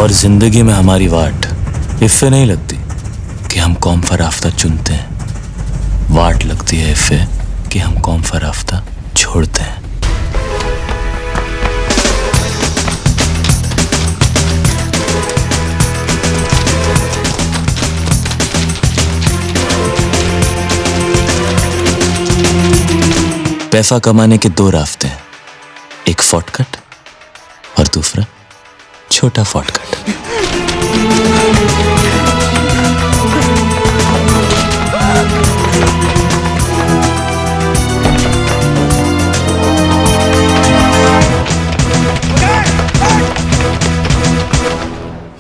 और जिंदगी में हमारी वाट इफ़े नहीं लगती कि हम कौम फराफ्ता चुनते हैं, वाट लगती है इफ़े कि हम कौम फराफ्ता छोड़ते हैं। पैसा कमाने के दो रास्ते हैं, एक शॉर्टकट और दूसरा छोटा शॉर्टकट।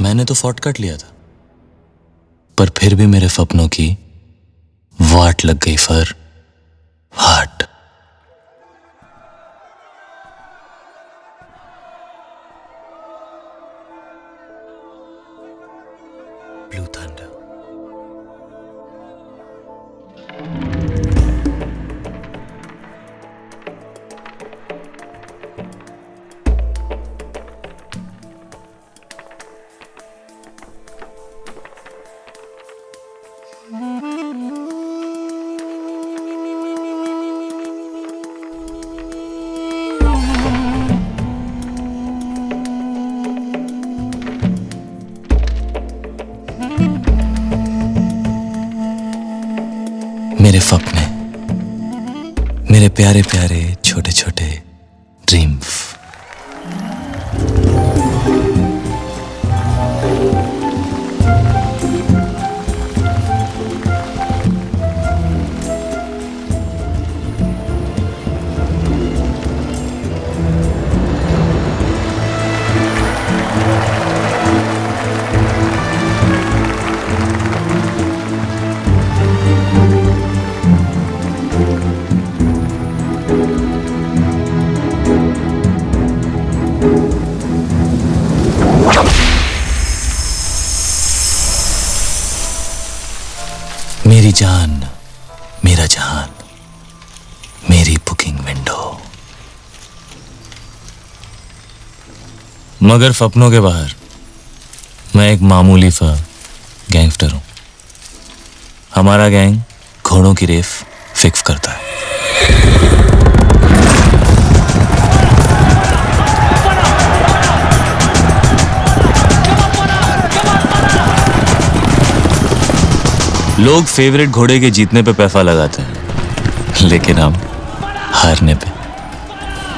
मैंने तो शॉर्टकट लिया था, पर फिर भी मेरे सपनों की वाट लग गई फर हाट। Blue thunder. मेरे सपने, मेरे प्यारे प्यारे छोटे छोटे ड्रीम्स। मेरी जान, मेरा जहान, मेरी बुकिंग विंडो। मगर सपनों के बाहर मैं एक मामूली सा गैंगस्टर हूं। हमारा गैंग घोड़ों की रेस फिक्स करता है। लोग फेवरेट घोड़े के जीतने पे पैसा लगाते हैं, लेकिन हम हारने पे।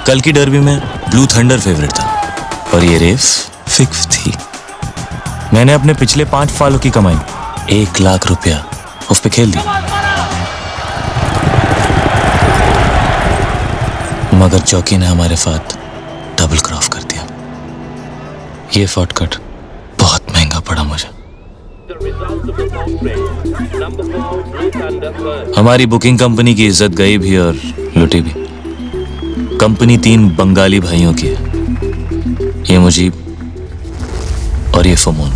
कल की डर्बी में ब्लू थंडर फेवरेट था और ये रेस फिक्स थी। मैंने अपने पिछले 5 सालों की कमाई 1 लाख रुपया उस पे खेल दी। मगर चौकी ने हमारे साथ डबल क्रॉस कर दिया। ये शॉर्टकट बहुत महंगा पड़ा मुझे। हमारी बुकिंग कंपनी की इज्जत गई भी और लुटी भी। कंपनी 3 बंगाली भाइयों की है, ये मुजीब और ये फमून।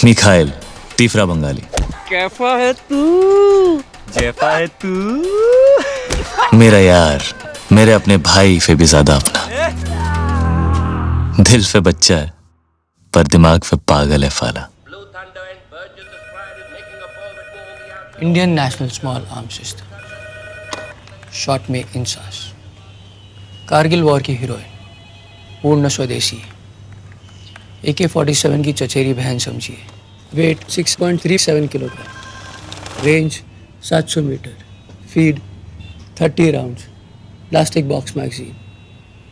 मिखाइल, तीसरा बंगाली। कैफा है तू? जैफा है तू? मेरा यार, मेरे अपने भाई से भी ज्यादा अपना। दिल से बच्चा है पर दिमाग से पागल है फाला। Indian national small arms system, short में इंसास। कारगिल वॉर की हीरोइन, पूर्ण स्वदेशी। AK-47 की चचेरी बहन समझिए। Weight 6.37 kilogram, range 700 metre, feed 30 rounds, plastic box magazine.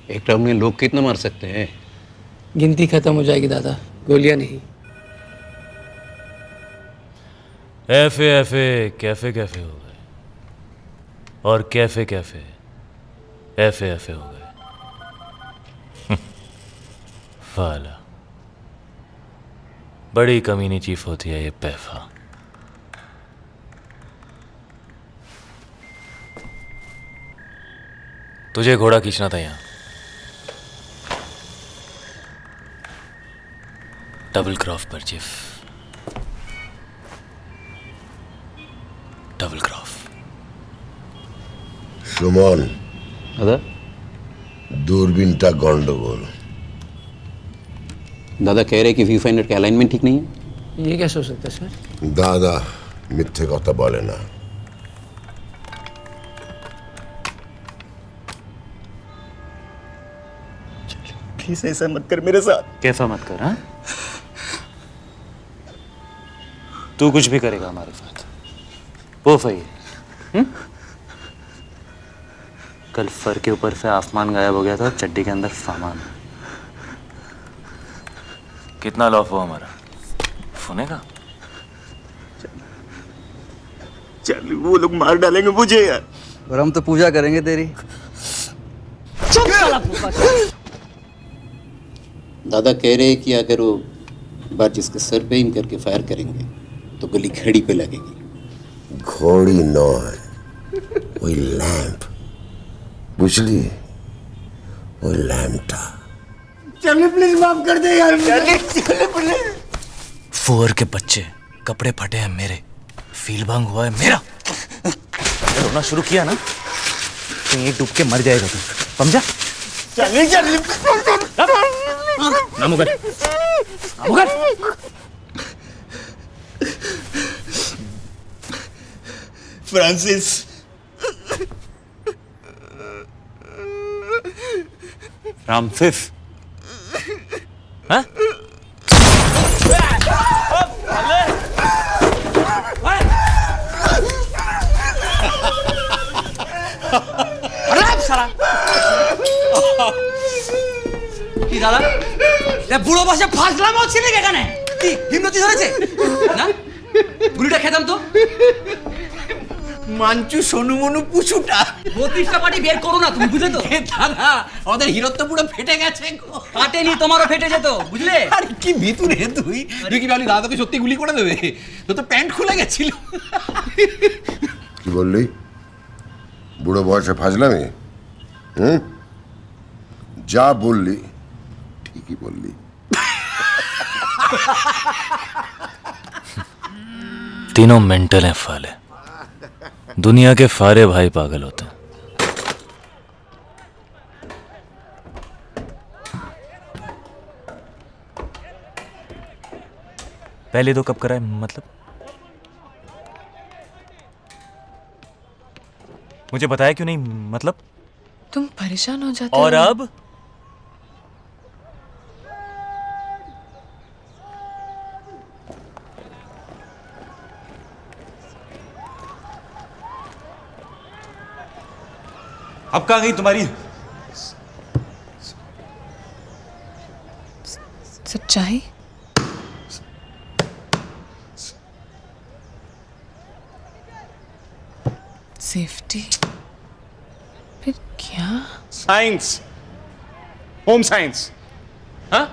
एक राउंड में लोग कितना मार सकते हैं? गिनती खत्म हो जाएगी दादा, गोलियां नहीं। ऐफे ऐफे कैफे कैफे हो गए और कैफे कैफे ऐफे ऐफे हो गए। फाला, बड़ी कमीनी चीफ होती है ये पैफा। तुझे घोड़ा खींचना था यहाँ। डबल क्रॉफ पर चिफ, डबल क्रॉफ। সুমন, दादा দূরবীনটা গন্ডগোল। दादा कह रहे कि व्यू फाइंडर का अलाइनमेंट ठीक नहीं है। ये कैसे हो सकता है सर? দাদা মিথ্যে কথা বলে না। प्लीज ऐसा मत कर मेरे साथ। कैसा मत कर, हाँ? तू कुछ भी करेगा हमारे साथ, वो सही है। कल फर के ऊपर से आसमान गायब हो गया था, चड्डी के अंदर सामान। कितना लॉफ हुआ हमारा? सोने का? चल वो लोग मार डालेंगे मुझे यार। और हम तो पूजा करेंगे तेरी। दादा कह रहे कि अगर वो बार जिसके सर पे एम करके फायर करेंगे तो गोली घड़ी पे लगेगी। ঘড়ি নয়, ওই ল্যাম্প, বুঝলি? ওই ল্যাম্পটা। फुअर के बच्चे, कपड़े फटे हैं मेरे, फील भांग हुआ है मेरा। रोना शुरू किया ना तो एक डूब के मर जाएगा तू, समझा? ना मुगल, मुगल। फ्रांसिस, रामसिस, हाँ? কি দাদা, বুড়ো বসে ফাজলাম হচ্ছে নাকি এখানে? কি হিমনোসিস হয়েছে না? গুলিটা খেতাম তো। মাঞ্চু সোনু মনু পুচুটা 32টা পার্টি বের করো না তুমি, বুঝলে তো? দাদা ওদের হিরো তো পুরো ফেটে গেছে গো। কাটেনি, তোমারও ফেটে যেত, বুঝলে? আরে কি ভিতু রে তুই, তুই কি ভাবলি দাদাকে সত্যি গুলি করে দেবে? তো তো প্যান্ট খুলে গেছিল। কি বললি? বুড়ো বয়সে ফাজলামি? হুম, যা বললি ঠিকই বললি। तीनों मेंटल हैं फाले। दुनिया के फारे भाई पागल होते हैं। पहले तो कब कराए, मतलब? मुझे बताया क्यों नहीं, मतलब? तुम परेशान हो जाते और हो। अब अब कहाँ गई तुम्हारी सच्चाई? सेफ्टी? फिर क्या? Science, home science. हाँ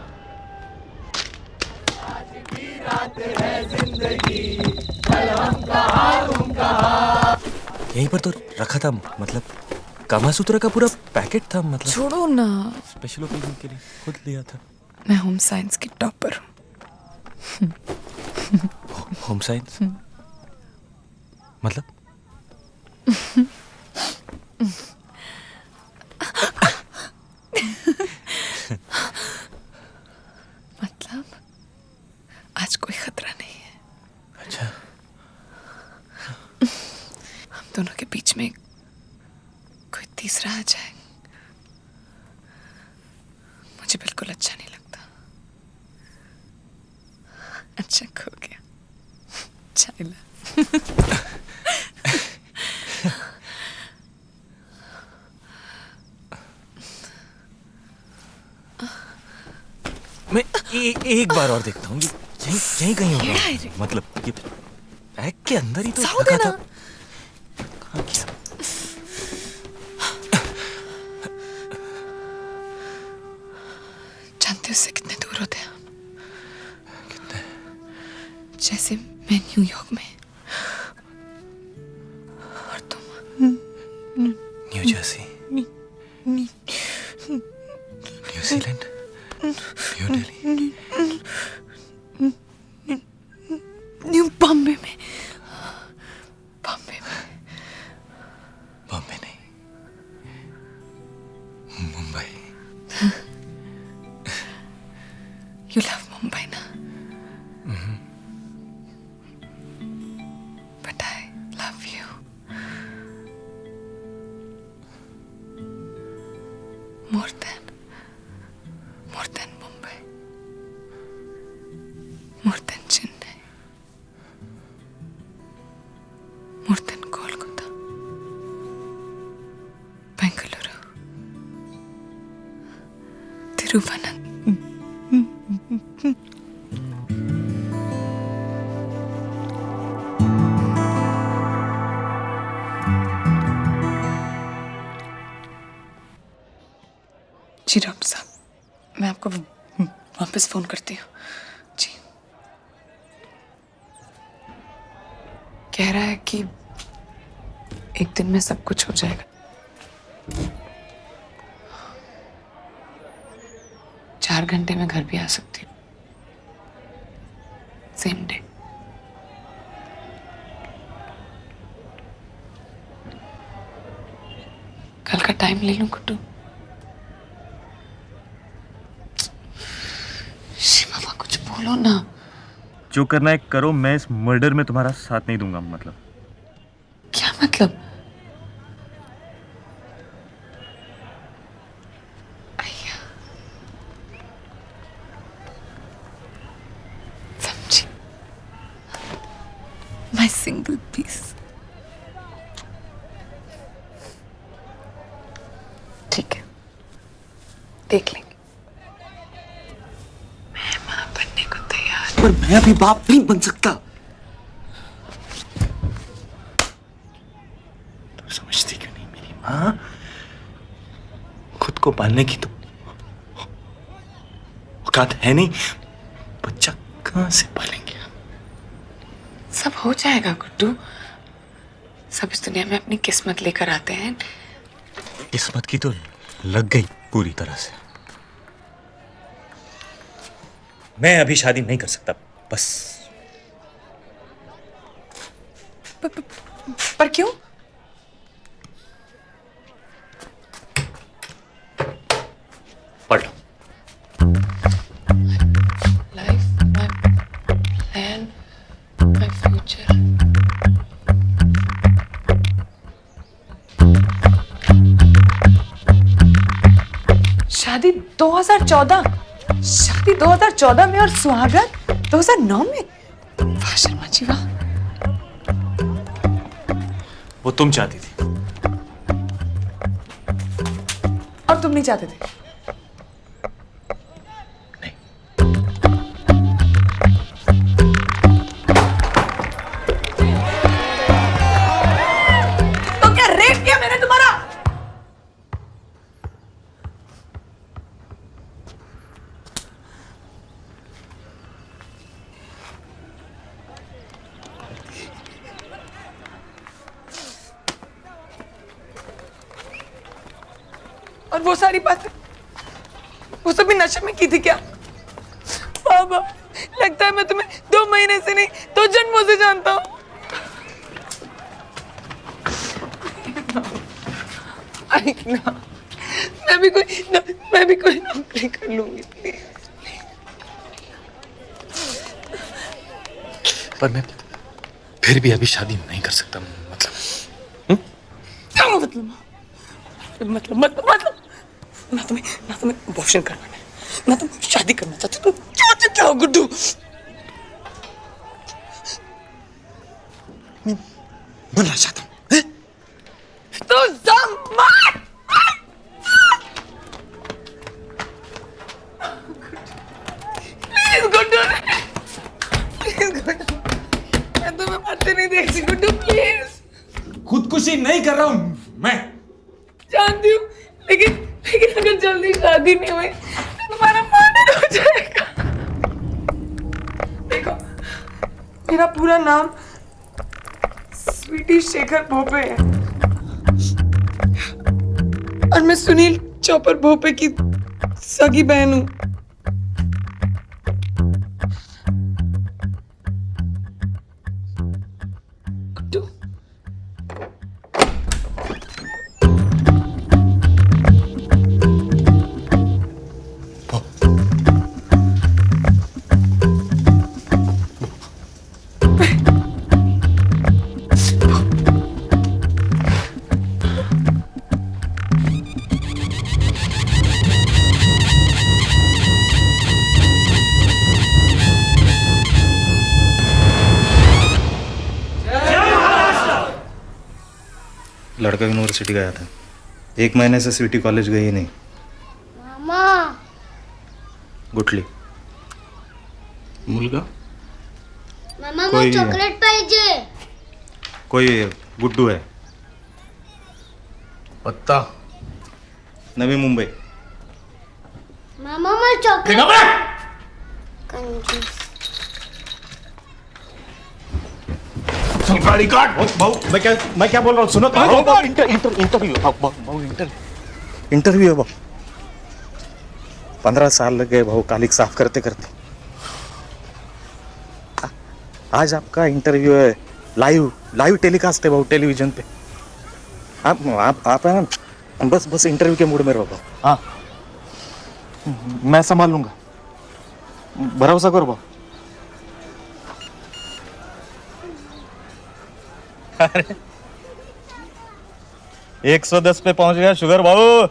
यहीं पर तो रखा था, मतलब कामासूत्र का पूरा पैकेट था, मतलब छोड़ो ना, स्पेशल ओकेजन के लिए खुद लिया था। मैं होम साइंस की टॉपर हूँ। होम साइंस मतलब? मतलब आज कोई खतरा नहीं है। अच्छा, हम दोनों के बीच में कोई तीसरा आ जाए, मुझे बिल्कुल अच्छा नहीं लगता। अच्छा खो गया, चाइला। मैं एक बार और देखता हूँ, यहीं यहीं कहीं होगा, मतलब ये बैग के अंदर ही तो जाओ रखा देना। था। कहाँ गया? जानते हो उससे कितने दूर होते हैं हम? कितने? जैसे मैं न्यूयॉर्क में और तुम new Jersey. New Zealand, new Delhi, new Bombay में, बॉम्बे में, बॉम्बे नहीं, मुंबई। यू लव मुंबई ना? But I love you. More than Mumbai, more than Chennai, more than Kolkata, Bengaluru, Thiruvananthapuram. Ji doctor साहब, मैं आपको वापस फोन करती हूँ। जी, कह रहा है कि एक दिन में सब कुछ हो जाएगा। 4 घंटे में घर भी आ सकती हूँ, सेम डे। कल का टाइम ले लूं कुट्टू? शिवा, कुछ बोलो ना। जो करना है करो, मैं इस मर्डर में तुम्हारा साथ नहीं दूंगा। मतलब क्या मतलब? अय्या, समझी। My single piece. ठीक है, देख लेंगे। मैं मां बनने को तैयार। पर मैं अभी बाप नहीं बन सकता। तुम समझती क्यों नहीं? मेरी माँ खुद को पालने की तो औकात है नहीं। बच्चा कहाँ से पालेंगे हम? सब हो जाएगा गुड्डू। सब इस दुनिया में अपनी किस्मत लेकर आते हैं। किस्मत की तो लग गई पूरी तरह से। मैं अभी शादी नहीं कर सकता, बस। पर क्यों? पढ़ लो। Life, my plan, my future. शादी 2014, शादी 2014 में और सुहागन 2009 में। वाह शर्मा जी वाह। वो तुम चाहती थी। और तुम नहीं चाहते थे? नहीं। तो क्या रेप किया मैंने तुम्हारा? और वो सारी बातें, वो सब भी नशे में की थी क्या? बाबा, लगता है मैं तुम्हें 2 महीने से नहीं 2 जन्मों से जानता हूँ। मैं भी कोई नौकरी कर लूंगी प्लीज। पर मैं फिर भी अभी शादी नहीं कर सकता। मतलब क्या मतलब ना तुम्हें अबॉर्शन करना है, ना तुम शादी करना चाहते। तुम क्या चाहते हो गुड्डू? मैं मरना चाहता हूँ। तो मर। प्लीज गुड्डू, प्लीज गुड्डू, मैं तुम्हें मरते नहीं देखती गुड्डू, प्लीज। खुदकुशी नहीं कर रहा हूँ मैं। जानती हूँ, लेकिन अगर जल्दी शादी नहीं हुई तो तुम्हारा मर्डर हो जाएगा। देखो, मेरा पूरा नाम स्वीटी शेखर भोपे है और मैं सुनील चौपर भोपे की सगी बहन हूँ। लड़का यूनिवर्सिटी गया था, 1 महीने से सिटी कॉलेज गई नहीं। मामा गुटली मुलगा मामा कोई- मला चॉकलेट पाहिजे. कोई गुड्डू है, पत्ता नवी मुंबई। मामा मला चॉकलेट. कंजूस. गाड़ी काट। भाऊ मैं क्या बोल रहा हूँ सुनो तो। इंटरव्यू है भाऊ। 15 साल लग गए भाऊ कालिक साफ करते करते। आज आपका इंटरव्यू है, लाइव टेलीकास्ट है भाऊ टेलीविजन पे। आप है ना, बस इंटरव्यू के मूड में रहो भाऊ। हाँ मैं संभाल लूंगा, भरोसा करो भाऊ। अरे 110 पे पहुंच गया शुगर बाबू।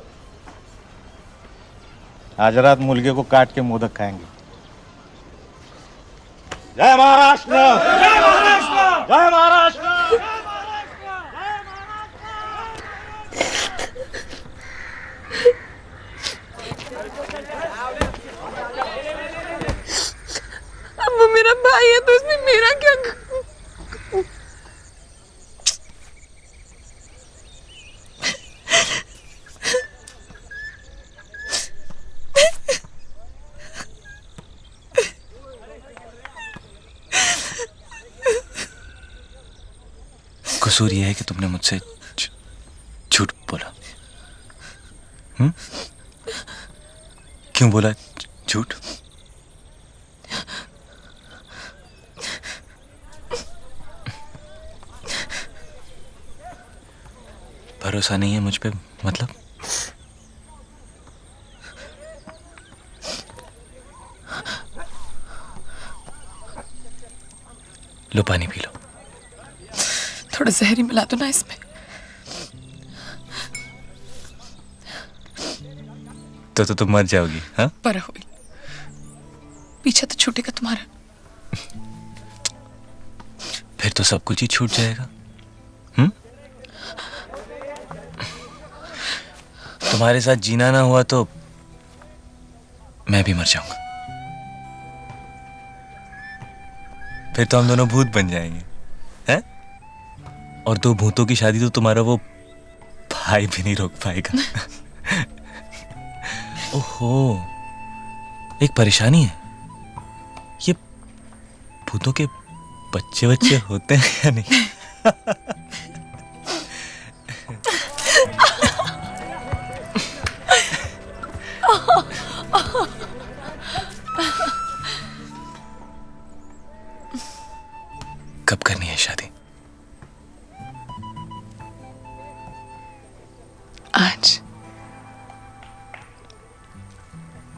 आज रात मुर्गे को काट के मोदक खाएंगे। जय महाराष्ट्र, जय महाराष्ट्र, जय महाराष्ट्र। अब वो मेरा भाई है तो इसमें मेरा क्या? कसूर यह है कि तुमने मुझसे झूठ बोला। क्यों बोला झूठ? भरोसा नहीं है मुझ पे मतलब? लो पानी पी लो। थोड़ा जहर ही मिला दो ना इसमें। तो तुम मर जाओगी। हाँ पर हुई पीछा तो छूटेगा तुम्हारा। फिर तो सब कुछ ही छूट जाएगा। तुम्हारे साथ जीना ना हुआ तो मैं भी मर जाऊंगा। फिर तो हम दोनों भूत बन जाएंगे हैं? और 2 भूतों की शादी तो तुम्हारा वो भाई भी नहीं रोक पाएगा। ओहो, एक परेशानी है। ये भूतों के बच्चे होते हैं या नहीं? कब करनी है शादी? आज,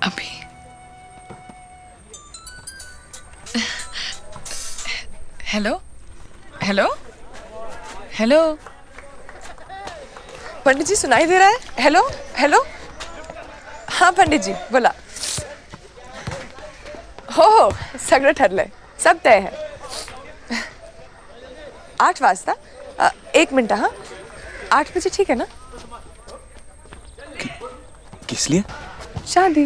अभी। हेलो हेलो हेलो, पंडित जी सुनाई दे रहा है? हेलो हेलो, हाँ पंडित जी बोला। हो सगळं ठरलंय, सब तय है। 8 वाजता 1 मिनट। हाँ 8 बजे ठीक है ना? किस लिए? शादी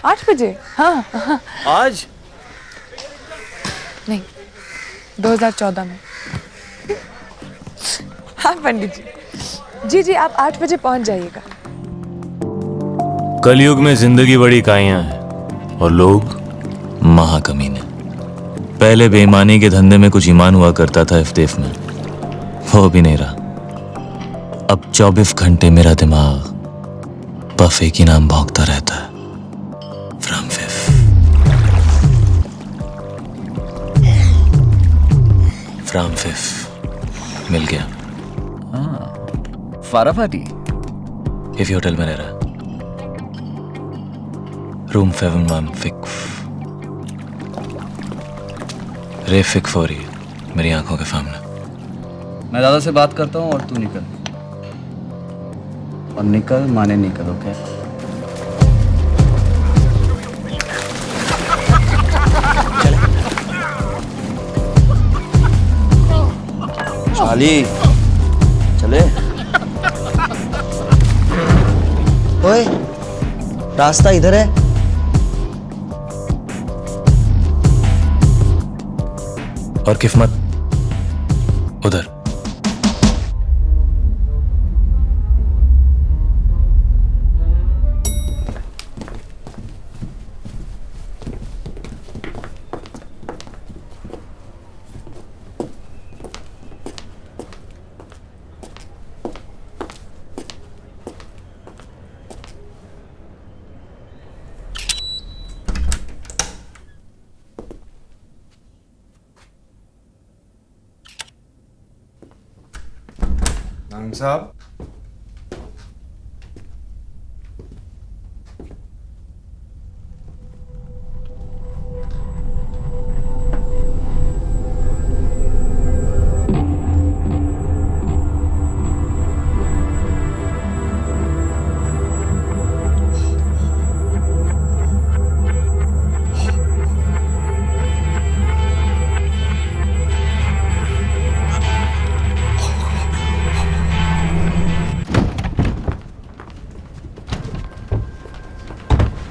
8 बजे। हाँ, हाँ आज नहीं, 2014 में। हाँ पंडित जी, जी आप 8 बजे पहुंच जाइएगा। कलयुग में जिंदगी बड़ी काइयां हैं और लोग महाकमीने। पहले बेईमानी के धंधे में कुछ ईमान हुआ करता था इफ्तेफ में, वो भी नहीं रहा। अब 24 घंटे मेरा दिमाग बफे की नाम भौंकता रहता है। फ्रॉम फिफ मिल गया। फाराफाटी इफ होटल में रह रहा, रूम 7-1 फिक्स। रे फिक हो रही है मेरी आंखों के सामने। मैं दादा से बात करता हूँ और तू निकल, और निकल माने निकल, ओके? चाली चले। ओए रास्ता इधर है। और किस्मत उधर। नाम साहब,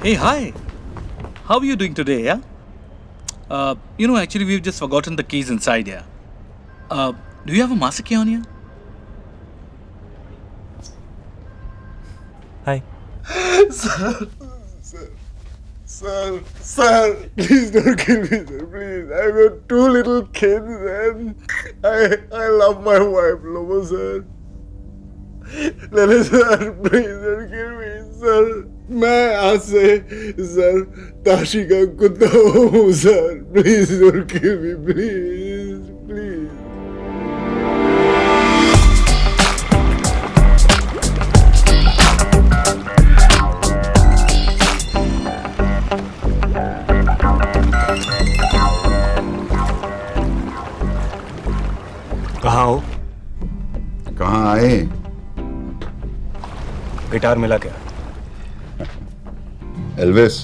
Hey, hi. How are you doing today, yeah? Actually, we've just forgotten the keys inside here. Do you have a master key on you? Hi. Sir, please don't kill me, sir, please. I've got 2 little kids and I love my wife, Lobo, sir. Sir, please don't kill me, sir. मैं आज से sir Tashi का कुत्ता हूँ sir. Please don't kill me, please please. कहाँ हो? कहाँ आए? गिटार मिला क्या? एल्विस,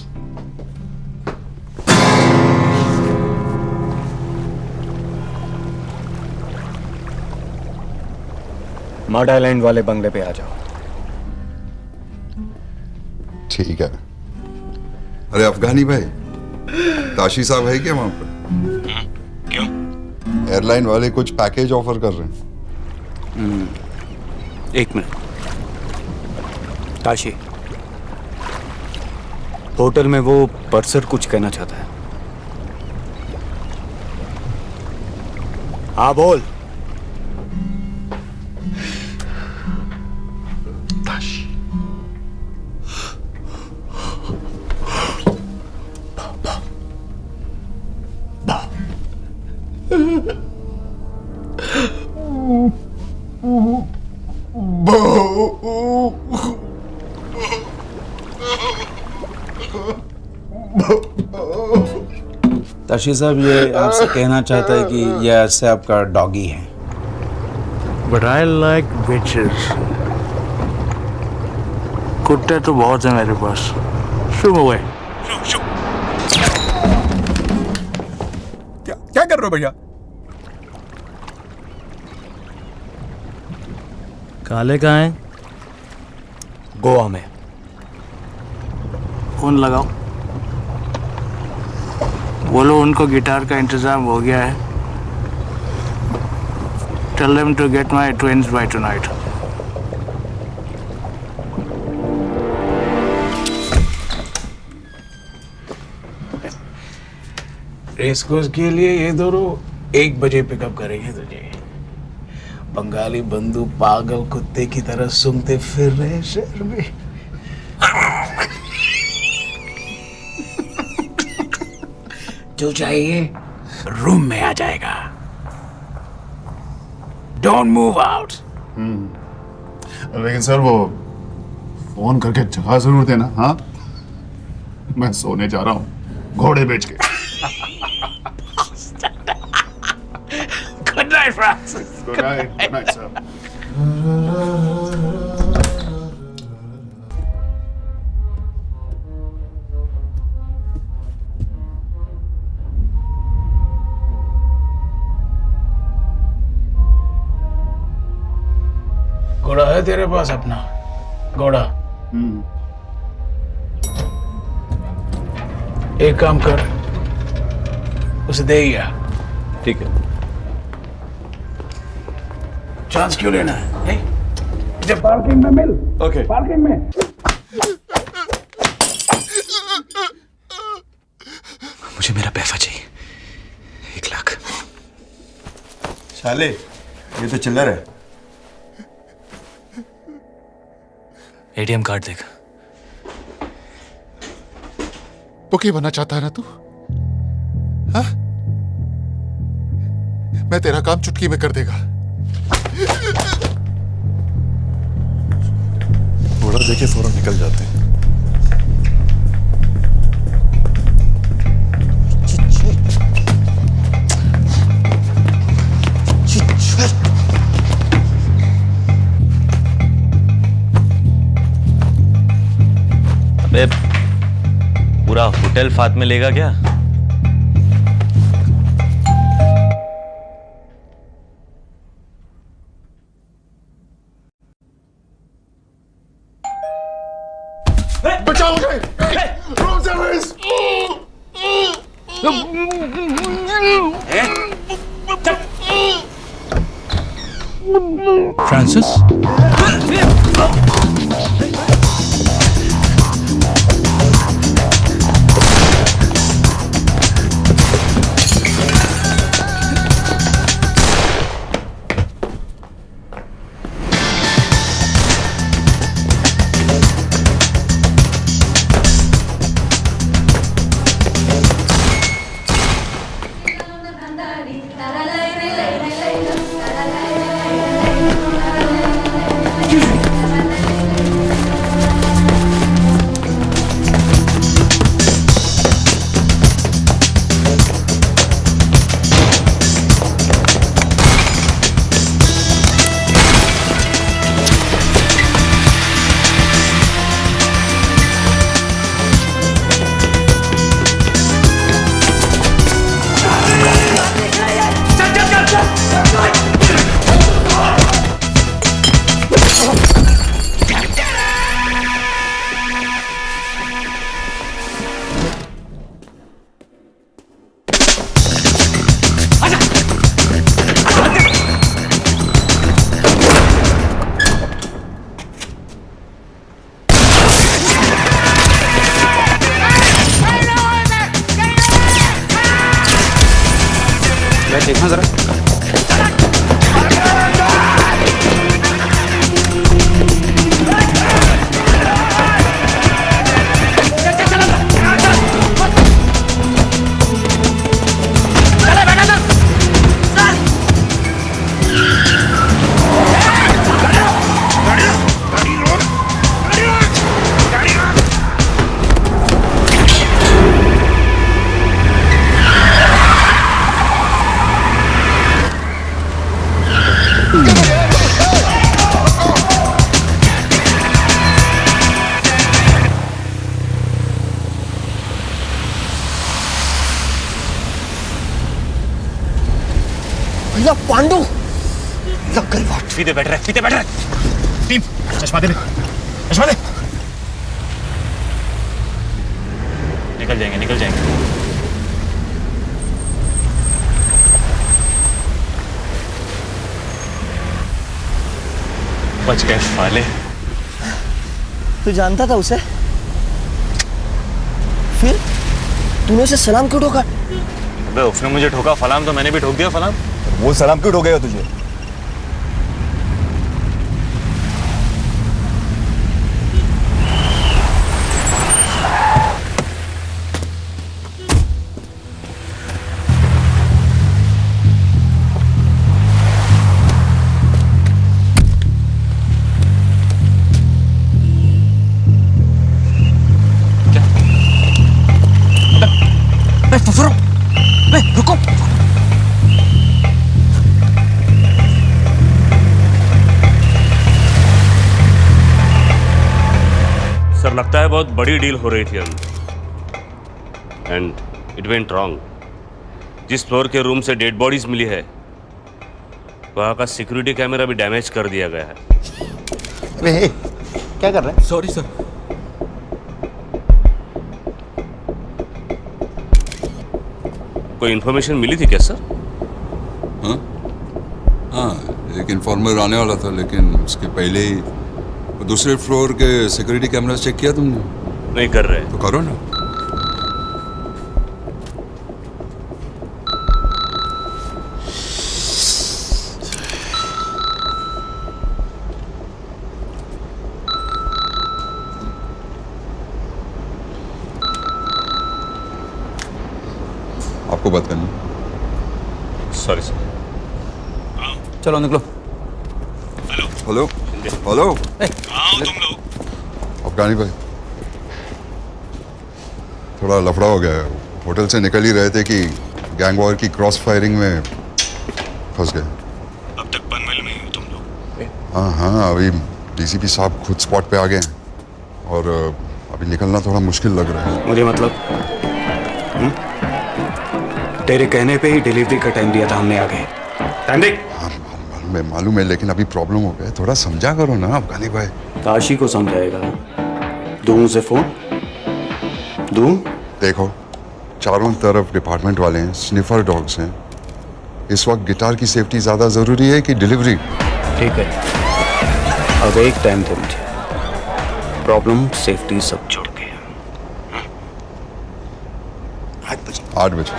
मड आइलैंड वाले बंगले पे आ जाओ। ठीक है। अरे अफगानी भाई, ताशी साहब है क्या वहां पर? क्यों? एयरलाइन वाले कुछ पैकेज ऑफर कर रहे हैं। 1 मिनट। ताशी, होटल में वो पर्सर कुछ कहना चाहता है। हाँ बोल। ताशी, ताशी साहब ये आपसे कहना चाहता है कि ये ऐसे आपका डॉगी है। But I like bitches. कुत्ते तो बहुत है मेरे पास। शुभ हुए। क्या कर रहे हो भैया? काले कहाँ हैं? गोवा में। फोन लगाओ, बोलो उनको गिटार का इंतजाम हो गया है। Tell them to get my twins by tonight. Race course के लिए ये दोनों 1 बजे पिकअप करेंगे तुझे। बंगाली बंधु पागल कुत्ते की तरह सूंघते फिर रहे शहर में। जो चाहिए रूम में आ जाएगा। Don't move out. लेकिन सर वो फोन करके जगह जरूर देना। हाँ, मैं सोने जा रहा हूँ घोड़े बेच के। Good night Francis. Good night sir. घोड़ा है तेरे पास अपना? घोड़ा? एक काम कर, उसे दे ही आ। ठीक है। चांस क्यों लेना है? मुझे पार्किंग में मिल। ओके। पार्किंग में। मुझे मेरा पैसा चाहिए, 1 लाख। साले ये तो चिल्लर है। एटीएम कार्ड देगा। पुकी बनना चाहता है ना तू? हाँ? मैं तेरा काम चुटकी में कर देगा। घोड़ा देके फौरन निकल जाते हैं। अबे पूरा होटल फात में लेगा क्या? बचाओ मुझे! Room service! फ्रांसिस? देखना जरा। भैया पांडू लग गई बात। पीते बैठ रहे टीम चश्मा दे निकल जाएंगे बच गए साले। तू जानता था उसे? फिर तूने उसे सलाम क्यों ठोका? अबे उसने मुझे ठोका फलाम तो मैंने भी ठोक दिया फलाम। वो सलाम क्यों ठोकेगा तुझे? लगता है बहुत बड़ी डील हो रही थी अंदर एंड इट वेंट रॉन्ग। जिस फ्लोर के रूम से डेड बॉडीज मिली है वहाँ का सिक्योरिटी कैमरा भी डैमेज कर दिया गया है। अरे क्या कर रहे हैं? Sorry sir. कोई इन्फॉर्मेशन मिली थी क्या सर? हाँ, एक इन्फॉर्मर आने वाला था, लेकिन उसके पहले ही दूसरे फ्लोर के सिक्योरिटी कैमरा चेक किया तुमने? नहीं कर रहे। तो करो ना। आपको बात करनी। Sorry sir. चलो निकलो। Hello hello. तुम लोग अफगानी भाई, थोड़ा लफड़ा हो गया है। होटल से निकल ही रहे थे कि गैंग वॉर की क्रॉस फायरिंग में फंस गए। अब तक पनवेल में ही हो तुम लोग? हाँ हाँ, अभी डीसीपी साहब खुद स्पॉट पे आ गए हैं और अभी निकलना थोड़ा मुश्किल लग रहा है। मुझे मतलब तेरे कहने पे ही डिलीवरी का टाइम दिया था हमने आगे। टाइम देख। हाँ मालूम है, लेकिन अभी प्रॉब्लम हो गया। थोड़ा समझा करो ना अफगानी भाई। काशी को समझाएगा। दूं उसे फोन? दूं? देखो, चारों तरफ डिपार्टमेंट वाले हैं, स्निफर डॉग्स हैं। इस वक्त गिटार की सेफ्टी ज्यादा जरूरी है कि डिलीवरी? ठीक है, अब एक टाइम दे मुझे। प्रॉब्लम सेफ्टी सब छोड़ के। 8 बजे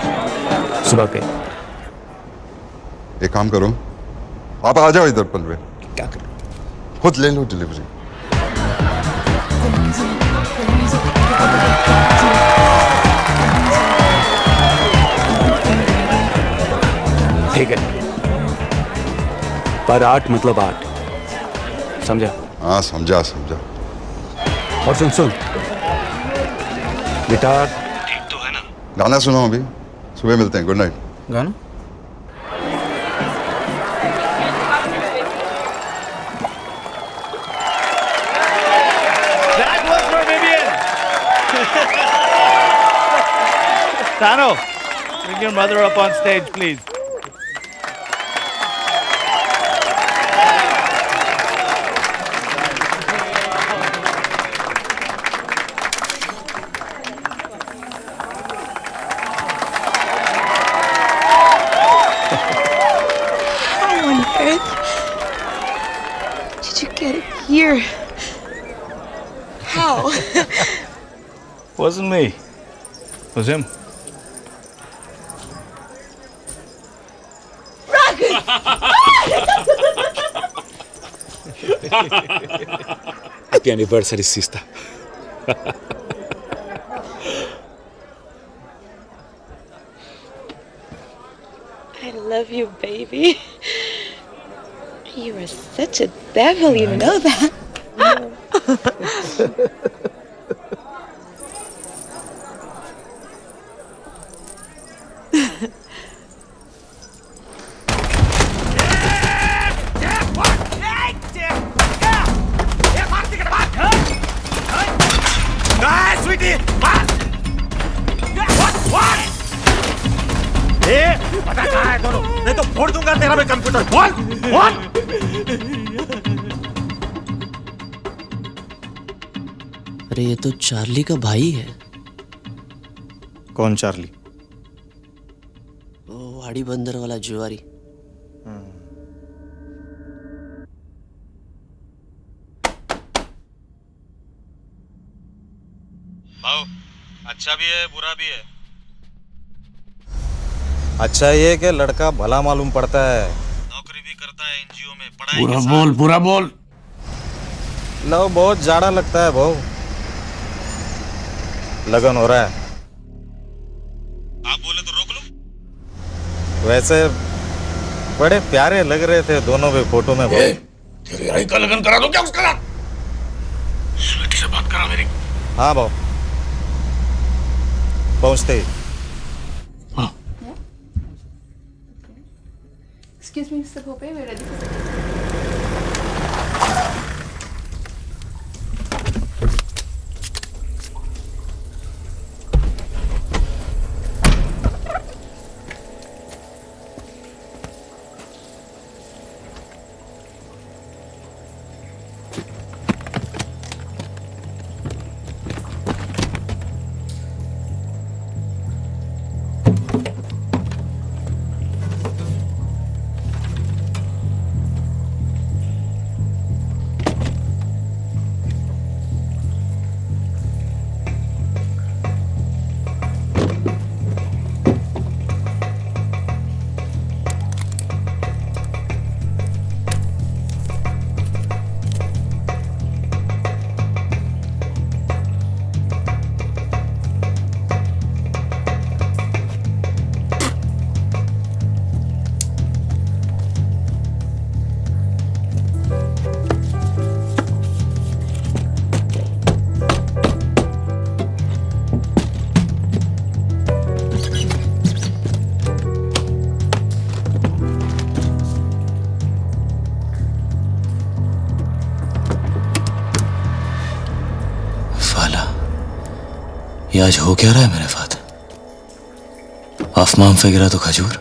सुबह के। एक काम करो, आप आ जाओ इधर पनवेल। क्या करो? खुद ले लो डिलीवरी। ठीक है, पर 8 मतलब 8, समझा? हाँ समझा समझा। और सुन गिटार ठीक तो है ना? गाना सुनो अभी, सुबह मिलते हैं। Good night. गाना? Tano, bring your mother up on stage, please. How on earth did you get it here? How? Wasn't me. It was him. Happy anniversary, sister. I love you, baby. You are such a devil, you know that. पता कहाँ है दोनों? नहीं तो फोड़ दूंगा तेरा मैं कंप्यूटर। बोल बोल। अरे ये तो चार्ली का भाई है। कौन चार्ली? वो वाड़ी बंदर वाला जुआरी। भाव अच्छा भी है बुरा भी है। अच्छा ये कि लड़का भला मालूम पड़ता है, नौकरी भी करता है एनजीओ में, पढ़ाई पूरा बोल पूरा बोल। लव बहुत जाड़ा लगता है भाव। लगन हो रहा है। आप बोले तो रोक लो। वैसे बड़े प्यारे लग रहे थे दोनों भी फोटो में। तेरी आई का लगन करा दो क्या उसका? स्वीटी से बात करा मेरी। हाँ भाव, पहुंचते ही। Excuse me, Mr. Pope, we're ready. ये आज हो क्या रहा है मेरे साथ? आसमान पे गिरा तो खजूर,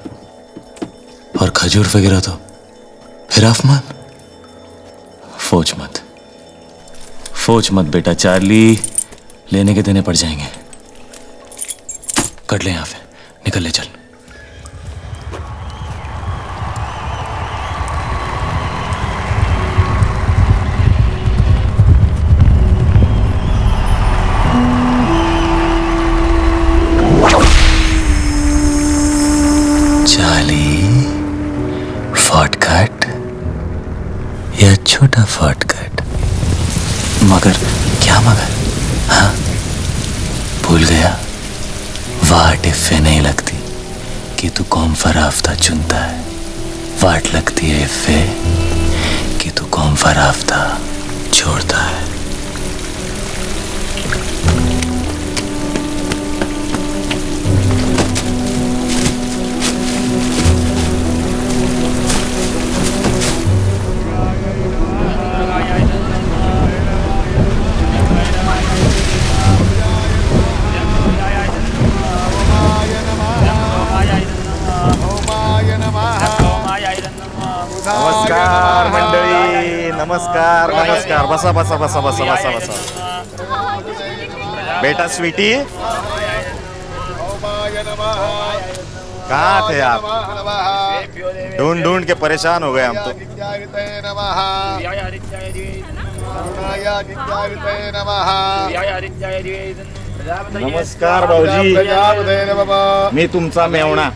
और खजूर पे गिरा तो फिर आसमान। फोच मत बेटा चार्ली, लेने के देने पड़ जाएंगे। कट ले यहां से, निकल ले चल। चार्ली, शॉर्टकट या छोटा शॉर्टकट? मगर क्या मगर? हाँ, भूल गया? वाट इफ़े नहीं लगती कि तू कौन सा रास्ता चुनता है, वाट लगती है इफ़े कि तू कौन सा रास्ता छोड़ता है। नमस्कार मंडळी, नमस्कार नमस्कार. बसा बसा बसा बसा बसा बसा. बेटा स्वीटी, कहाँ थे आप? ढूंढ ढूंढ के परेशान हो गए हम तो. नमस्कार भाऊजी, मी तुमचा मेवणा.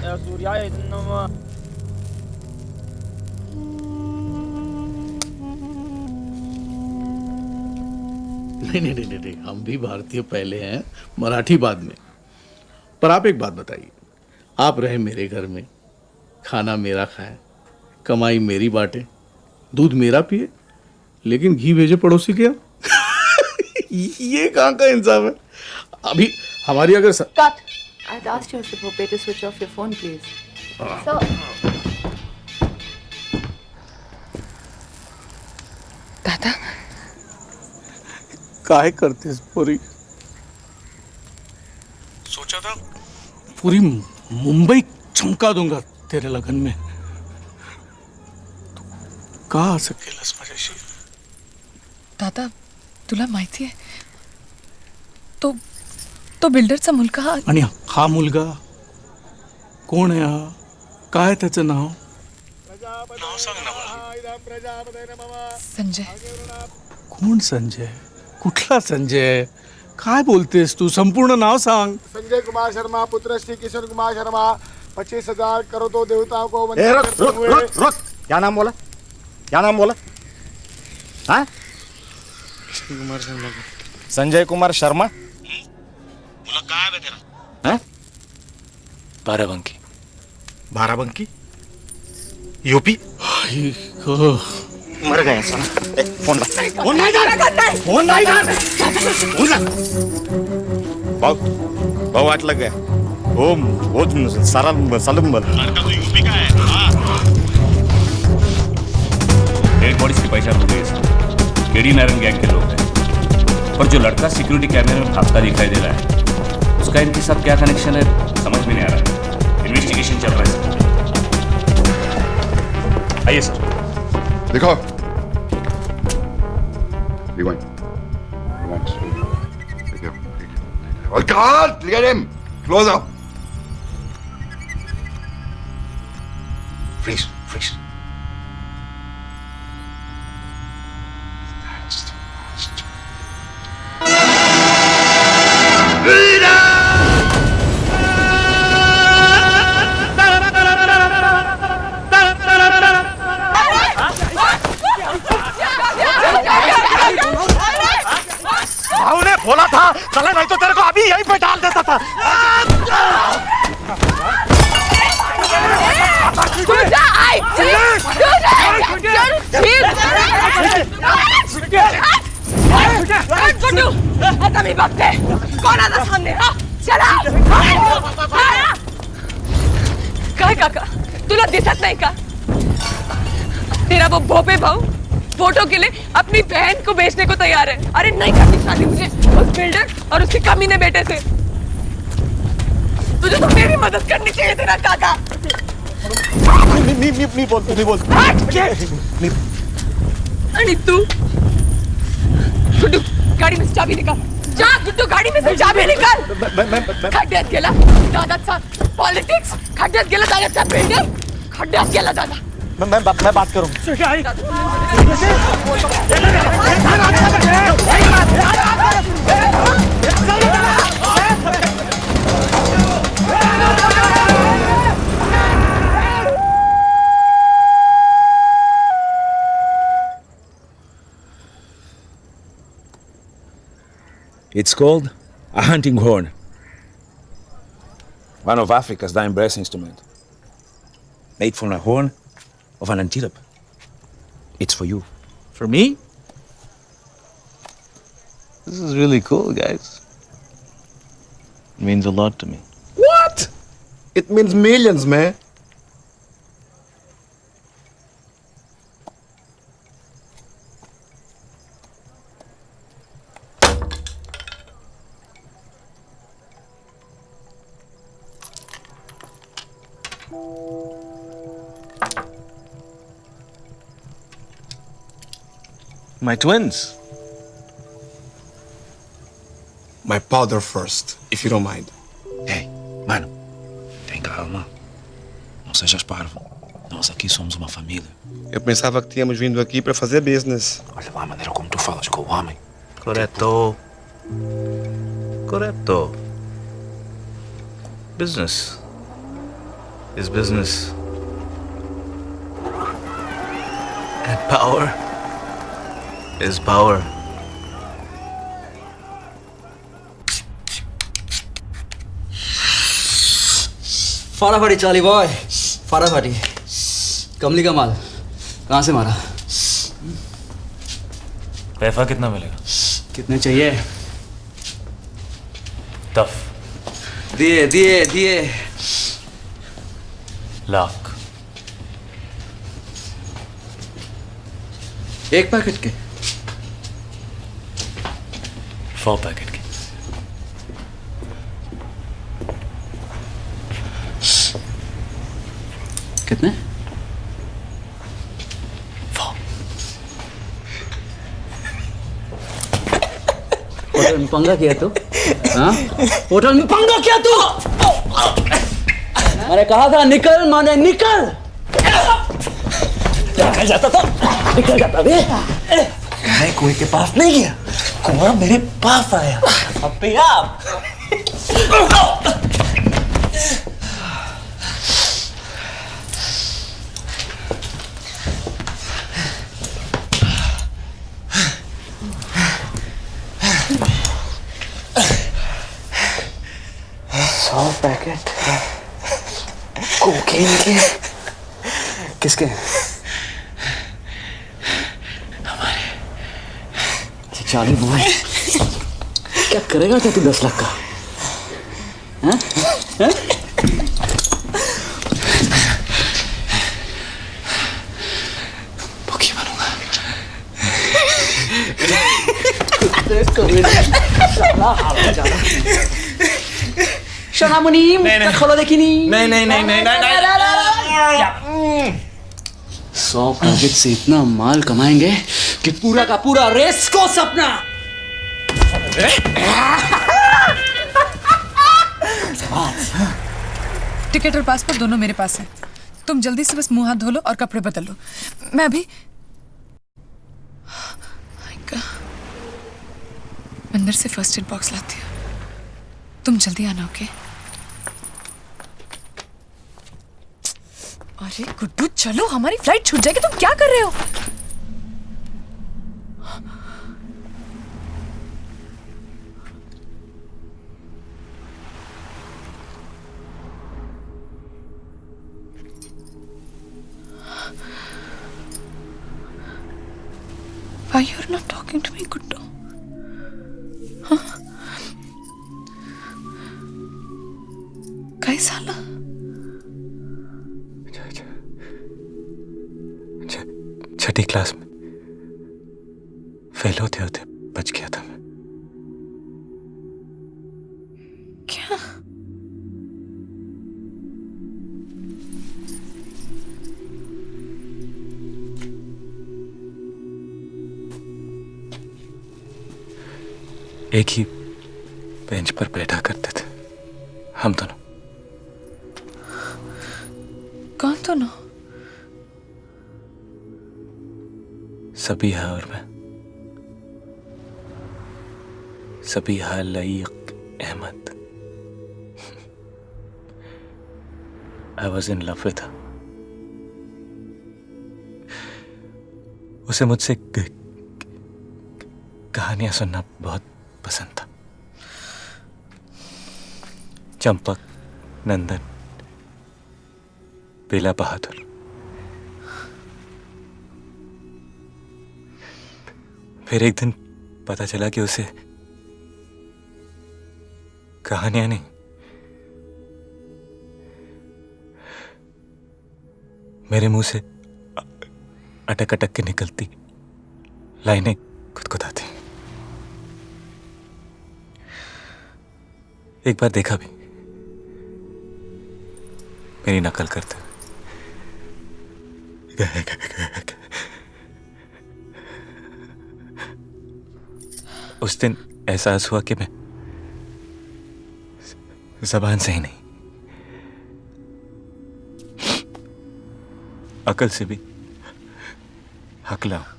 नहीं, हम भी भारतीय पहले हैं, मराठी बाद में. पर आप एक बात बताइए, आप रहे मेरे घर में, खाना मेरा खाए, कमाई मेरी बांटे, दूध मेरा पिए, लेकिन घी भेजे पड़ोसी के यहाँ. ये कहाँ का इंसाफ है? अभी हमारी अगर Cut. I'd asked you, Mr. Pope, to switch off your phone, please. So, दादा, काय करतेस पूरी? सोचा था पूरी मुंबई चमका दूंगा तेरे लगन में. तू का असं केलंस माझ्याशी? दादा, तुला माहिती आहे तो बिल्डरचा मुलगा हा. आणि हा मुलगा कोण आहे? हा काय त्याचं नाव? नाव सांग ना मला. संजय. कोण संजय? कुठला संजय? काय बोलतेस तू? संपूर्ण नाव सांग. संजय कुमार शर्मा, पुत्र श्री किशोर कुमार शर्मा, 25,000 करोड़ों देवताओं को रुक रुक रुक रुक. क्या नाम बोला? क्या नाम बोला? हाँ, कुमार शर्मा. संजय कुमार शर्मा. तुला काय आहे तेरा? हाँ? बाराबंकी. बाराबंकी यूपी. मर गए सना. फोन ला. फोन नहीं कर. फोन नहीं कर. फोन ला. भाऊ वाट लग गया. वो सारा सलम बन. यूपी का है. डेड बॉडीज की पहचान हो गई. केडी नारायण गैंग के लोग हैं, पर जो लड़का सिक्योरिटी कैमरे में भागता दिखाई दे रहा है, उसका इनके साथ क्या कनेक्शन है समझ में नहीं आ रहा. इन्वेस्टिगेशन चल रहा है सर. आइए सर. देखो Oh God! Look at him! Closer! Freeze! Freeze! भाऊ ने बोला था चला, नहीं तो तेरे को अभी यहीं पे डाल देता था. आता मी बघते कोण आता सामने. चला. काय काका, तुला दिसत नहीं का? तेरा वो भोपे भाऊ फोटो के लिए अपनी बहन को बेचने को तैयार है. अरे नहीं करनी शादी मुझे उस बिल्डर और उसके कमीने बेटे से. तुझे तो मेरी मदद करनी चाहिए थी ना काका। नहीं बोल आणि तू गुड्डू गाडी में से चाबी निकाल। जा गुड्डू गाडी में से चाबी निकाल। खड्ड्यात गेला दादाचा पॉलिटिक्स, खड्ड्यात गेला दादाचा बिल्डिंग, खड्ड्यात गेला दादा। मैं बात करूं। It's called a hunting horn. One of Africa's dying brass instruments. Made from a horn of an antelope. It's for you. For me? This is really cool, guys. It means a lot to me. What? It means millions, man. My twins. My powder first, if you don't mind. Hey, mano, tem calma. Não sejas parvo. Nós aqui somos uma família. Eu pensava que tínhamos vindo aqui para fazer business. Olha lá a maneira como tu falas com o homem. Corretto. Corretto. Business is business. And power is power. फटाफटी चाली boy, फटाफटी। कमली का माल कहाँ से मारा? पैसा कितना मिलेगा? कितने चाहिए? टफ। दिए दिए दिए। लाख। एक पैकेट के? 4 पैकेट के। कितने? 4। होटल में पंगा किया तू? हाँ? होटल में पंगा किया तू? मैंने कहा था निकल, माने निकल। निकल जाता था, निकल जाता बे। मैं कुएं के पास नहीं गया, कुआं मेरे पास आया अपने आप। पैकेट कोकेन के? किसके? हमारे। चाली बॉय, क्या करेगा क्या तू 10 लाख का? हैं? हैं? भूखी बनूंगा। शना मुनीम, खोलो देखी नहीं। नहीं। 100 पैकेट से इतना माल कमाएंगे कि पूरा का पूरा रेस को सपना। टिकट और पासपोर्ट दोनों मेरे पास है। तुम जल्दी से बस मुंह हाथ धो लो और कपड़े बदल लो। मैं अभी अंदर से फर्स्ट एड बॉक्स लाती हूँ। तुम जल्दी आना, ओके? अरे गुड्डू चलो, हमारी फ्लाइट छूट जाएगी। तुम क्या कर रहे हो? Why you're not talking to me, Guddu? Huh? काय झालं? छठी क्लास में फेल होते होते बच गया था मैं। क्या? एक ही बेंच पर बैठा करते थे हम दोनों। कौन दोनों? सबिहा और मैं। Sabiha Laeeq Ahmad. I was in love with her. उसे मुझसे कहानियां सुनना बहुत पसंद था। चंपक, नंदन, बेला बहादुर। फिर एक दिन पता चला कि उसे कहानियां नहीं, मेरे मुंह से अटक अटक के निकलती लाइनें गुदगुदाती। एक बार देखा भी, मेरी नकल करते हुए। उस दिन एहसास हुआ कि मैं ज़बान से ही नहीं, अकल से भी हकला हूं।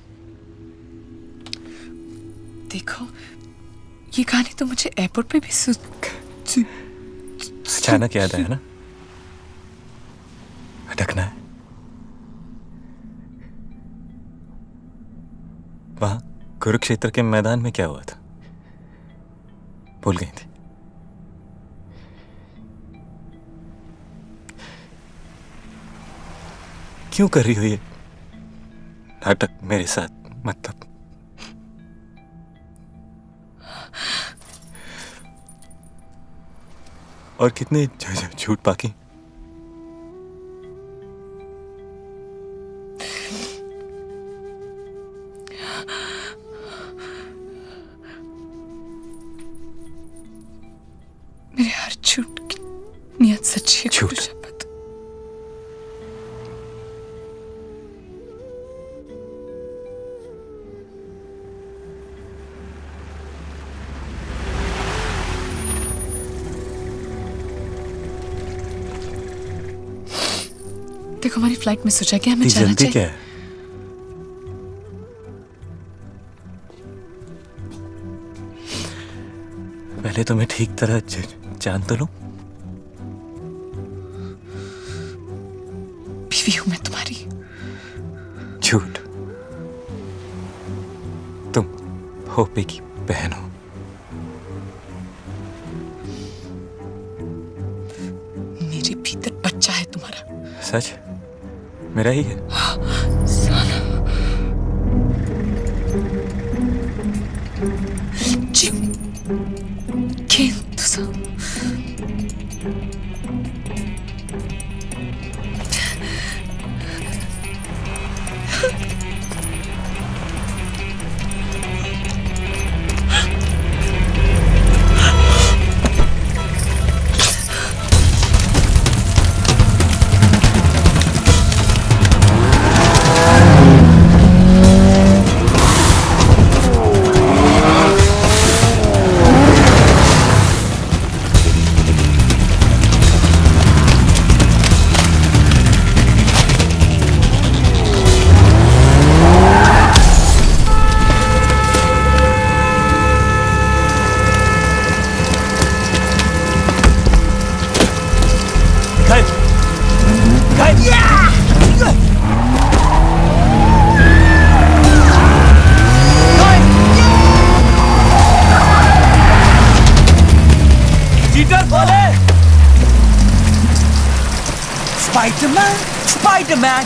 देखो, ये गाने तो मुझे एयरपोर्ट पे भी अचानक याद आया ना, अटकना है। वहां कुरुक्षेत्र के मैदान में क्या हुआ था भूल गई थी। क्यों कर रही हो ये नाटक मेरे साथ? मतलब और कितने झूठ बाकी? मेरे हर झूठ की नियत सच्ची है। झूठ? देखो, हमारी फ्लाइट मिस हो जाएगी, हमें जाना जल्दी चाहिए। क्या है? पहले तो मैं ठीक तरह जान तो लूं। बीवी हूं मैं तुम्हारी। झूठ। तुम होपे की बहन हो। मेरे भीतर बच्चा है तुम्हारा। सच? मेरा ही है। स्पाइडरमैन, स्पाइडरमैन,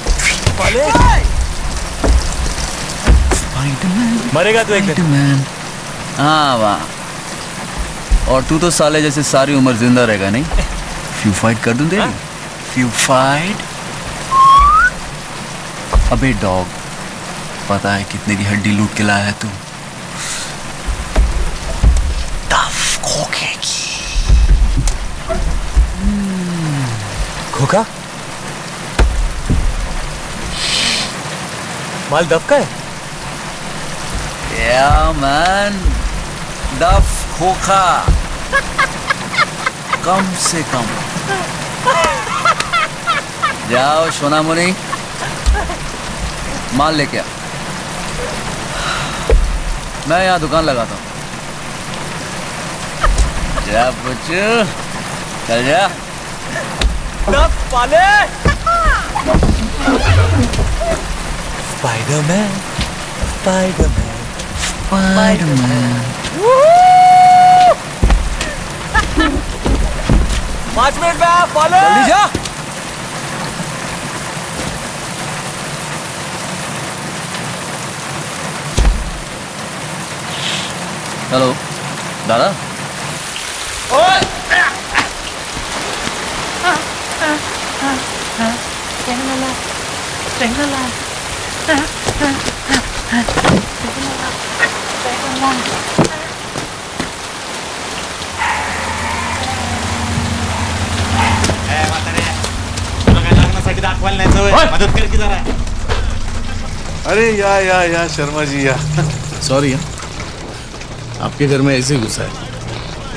स्पाइडरमैन, मरेगा तू एक दिन। स्पाइडरमैन। हाँ वाह। और तू तो साले जैसे सारी उम्र जिंदा रहेगा नहीं? फ्यू फाइट कर दूं तेरी? Few fight? अबे डॉग, पता है कितने की हड्डी लूट के लाया है तू? टफ खोखे की। खोखा? माल दफ का है? Yeah man, the खोखा कम से कम। जाओ सोनामणि, माल लेके आ। मैं यहाँ दुकान लगाता हूँ। जा बच्चू, चल जा। पाले स्पाइडरमैन, स्पाइडरमैन, स्पाइडरमैन। 5 मिनट में आप पाले जल्दी जा। हेलो दादा। मदद कर की जरा। अरे या शर्मा जी या सॉरी आपके घर में ऐसे घुसा है।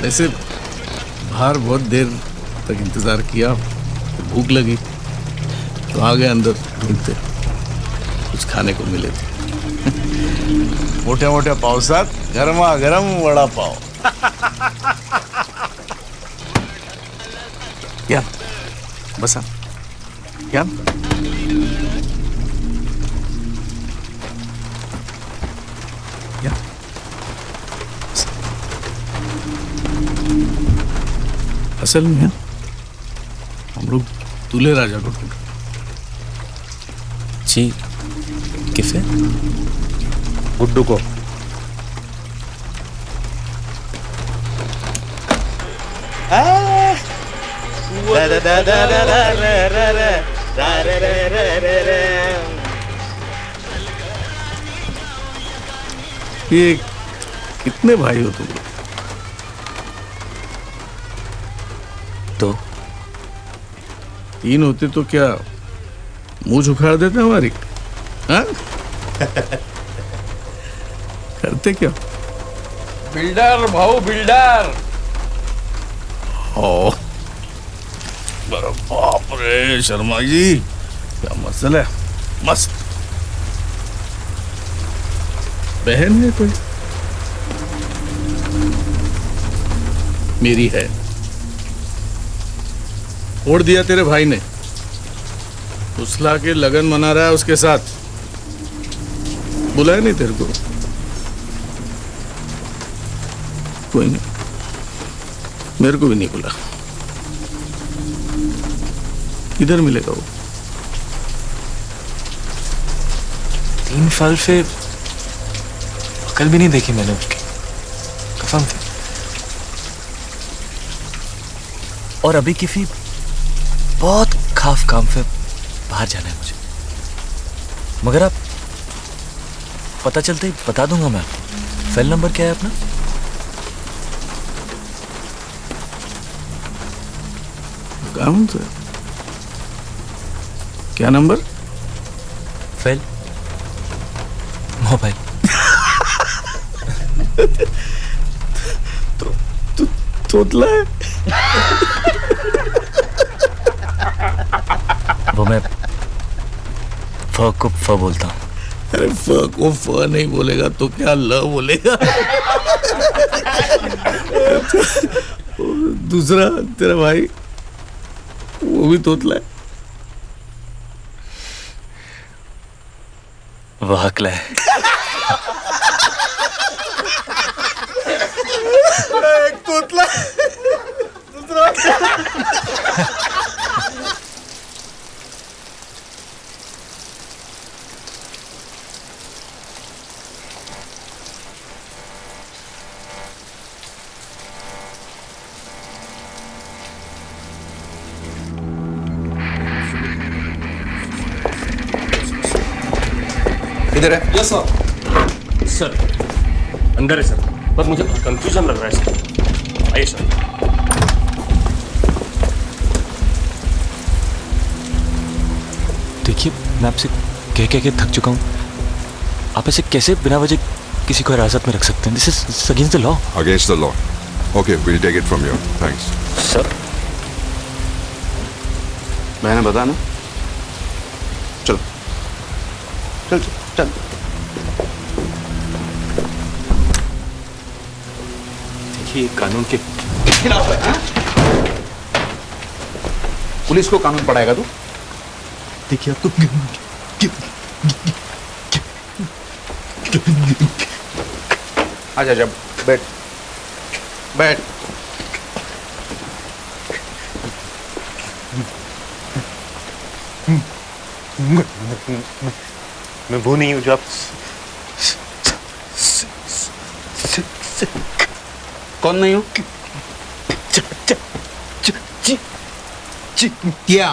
वैसे बाहर बहुत देर तक इंतजार किया, भूख लगी तो आ गए अंदर ढूंढते, कुछ खाने को मिले थे। मोठ्या मोठ्या पावसात गरमा गरम वडा पाव। या बसा या। या असल में हम लोग दूल्हे राजा को ढूंढ। जी किसे? गुड्डू को। ये कितने भाई हो तुम लोग? तो 3 होते तो क्या मुंह झुकाड़ देते हमारी? हाँ? करते क्या? बिल्डर भाऊ बिल्डर। ओ अरे बाप रे शर्मा जी, क्या मसला है? मस्त बहन है कोई? मेरी है। फोड़ दिया तेरे भाई ने, फुसला के लगन मना रहा है उसके साथ। बुलाया नहीं तेरे को? कोई नहीं, मेरे को भी नहीं बुला। किधर मिलेगा वो? 3 साल से अकल भी नहीं देखी मैंने उसकी, कसम से। और अभी किसी बहुत खास काम से बाहर जाना है मुझे, मगर आप पता चलते ही बता दूंगा मैं आपको। सेल नंबर क्या है अपना? काम से क्या नंबर? Fail mobile. तो तोतला है। वो मैं फ को फ बोलता हूँ। अरे फ को फ नहीं बोलेगा तो क्या ल बोलेगा? दूसरा तेरा भाई वो भी तोतला है। वाकला है। एक तोतला दूसरा। इधर है। Yes sir. सर अंदर है सर, पर मुझे कंफ्यूजन लग रहा है सर। आइए सर। देखिए मैं आपसे कह के थक चुका हूँ। आप ऐसे कैसे बिना वजह किसी को हिरासत में रख सकते हैं. This is against the law. Against the law. Okay, we'll take it from here. Thanks. Sir मैंने बताया ना. चलो चल चल चल. देखिए कानून के खिलाफ है, हाँ? पुलिस को कानून पढ़ाएगा तू. देखिए आपको आजा जब बैठ बैठ. मैं वो नहीं हूँ जो आप कौन नहीं हो? क्या?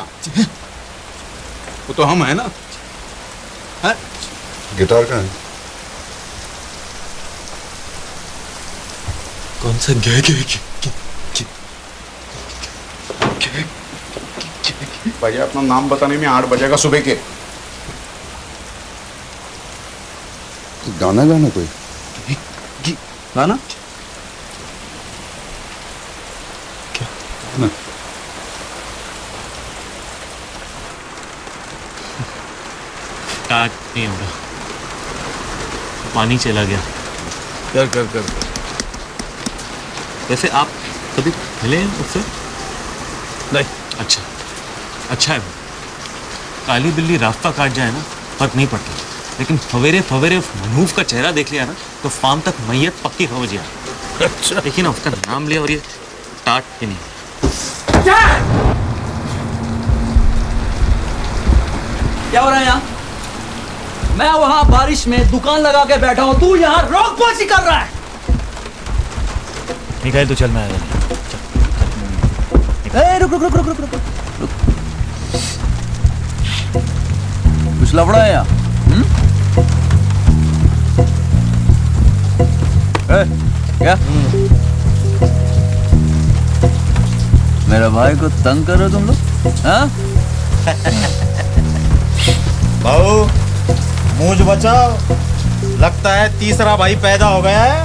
वो तो हम है ना. हाँ? गिटार का है. कौन सा गे भैया अपना नाम बताने में 8 बजेगा सुबह के. गाना गाना कोई. गाना ना. स्टार्ट नहीं हो रहा. पानी चला गया. कर कर कर. वैसे आप कभी मिले हैं उससे? नहीं. अच्छा अच्छा है. काली बिल्ली रास्ता काट जाए ना फर्क नहीं पड़ता, लेकिन फवेरे फवेरे मनूफ का चेहरा देख लिया ना तो फार्म तक मैयत पक्की हो गया. अच्छा देखिए ना, उसका नाम लिया और ये टाट के नहीं. क्या हो रहा है यहाँ? मैं वहां बारिश में दुकान लगा के बैठा हूँ, तू यहाँ रोक पोछी कर रहा है. निकाल तो चल मैं आया. रुक रुक रुक रुक रुक रुक रुक. कुछ लफड़ा है यहाँ? क्या? मेरा भाई को तंग कर रहे हो तुम लोग? हाँ? भाऊ मूंछ बचाओ, लगता है तीसरा भाई पैदा हो गया है.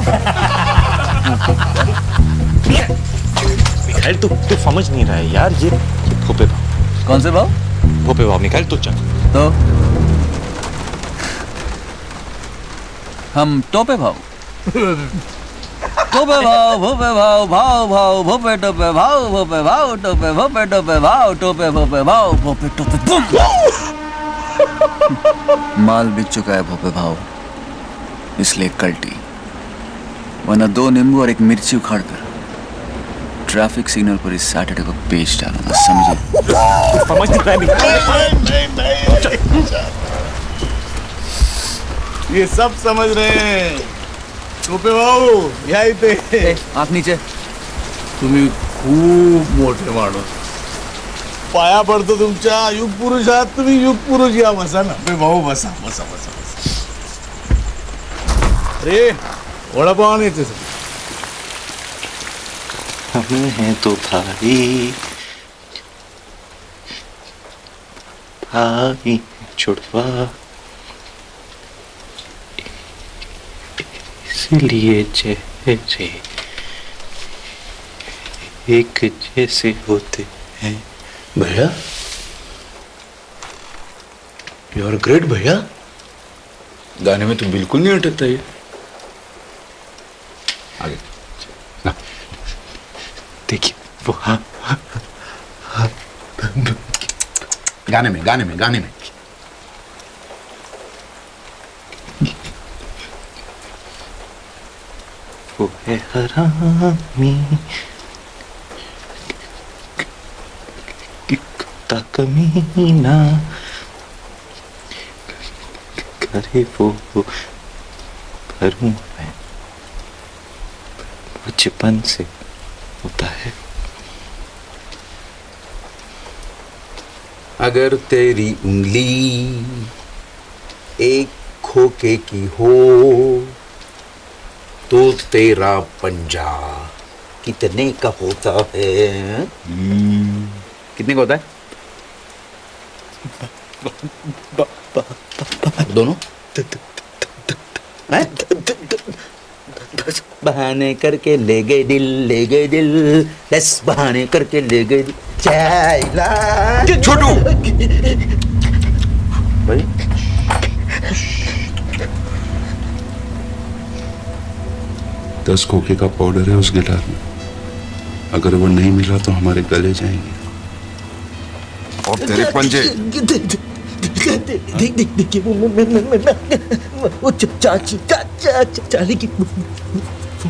मिखाइल तू समझ नहीं रहा है यार. ये भोपे भाव. कौन से भाव? भोपे भाव. मिखाइल तू चल. तो हम टोपे भाव. टोपे भाव भोपे भाव भाव भाव भोपे टोपे भाव भोपे भाव टोपे भोपे टोपे भाव टोपे भोपे भाव भोपे टोपे बम. माल बिक चुका है भोपे भाव, इसलिए कल्टी. वरना 2 नींबू और 1 मिर्ची उखाड़ कर ट्रैफिक सिग्नल पर इस सैटरडे को बेच डालूंगा. समझे? समझ नहीं रहा. ये सब समझ रहे हैं. टोपे भाऊ या इथे. आँख नीचे. तुम्ही खूप मोठे माणूस. पाया पडतो तुमच्या. युग पुरुष आहात तुम्ही. युग पुरुष. या बसा ना. भाऊ बसा बसा बसा बसा. अरे वडापाव आणायचे सर. हम हैं तो भाई भाई छुड़वा, इसलिए चेहरे एक जैसे होते हैं. भैया यू आर ग्रेट भैया. गाने में तो बिल्कुल नहीं अटकता ये. आगे देखिए वो. हाँ गाने में गाने में गाने में. वो है हरामी कुत्ता कमीना, करे वो भरूं मैं, बचपन से होता है. अगर तेरी उंगली एक खोखे की हो तो तेरा पंजा कितने का होता है? कितने का होता है? दोनों? बहाने करके ले गए दिल, बस बहाने करके ले गए दिल। चाइला छोटू भाई 10 खोखे का पाउडर है उस गिटार में, अगर वो नहीं मिला तो हमारे गले जाएंगे। और तेरे पंजे देखिए वो चाली की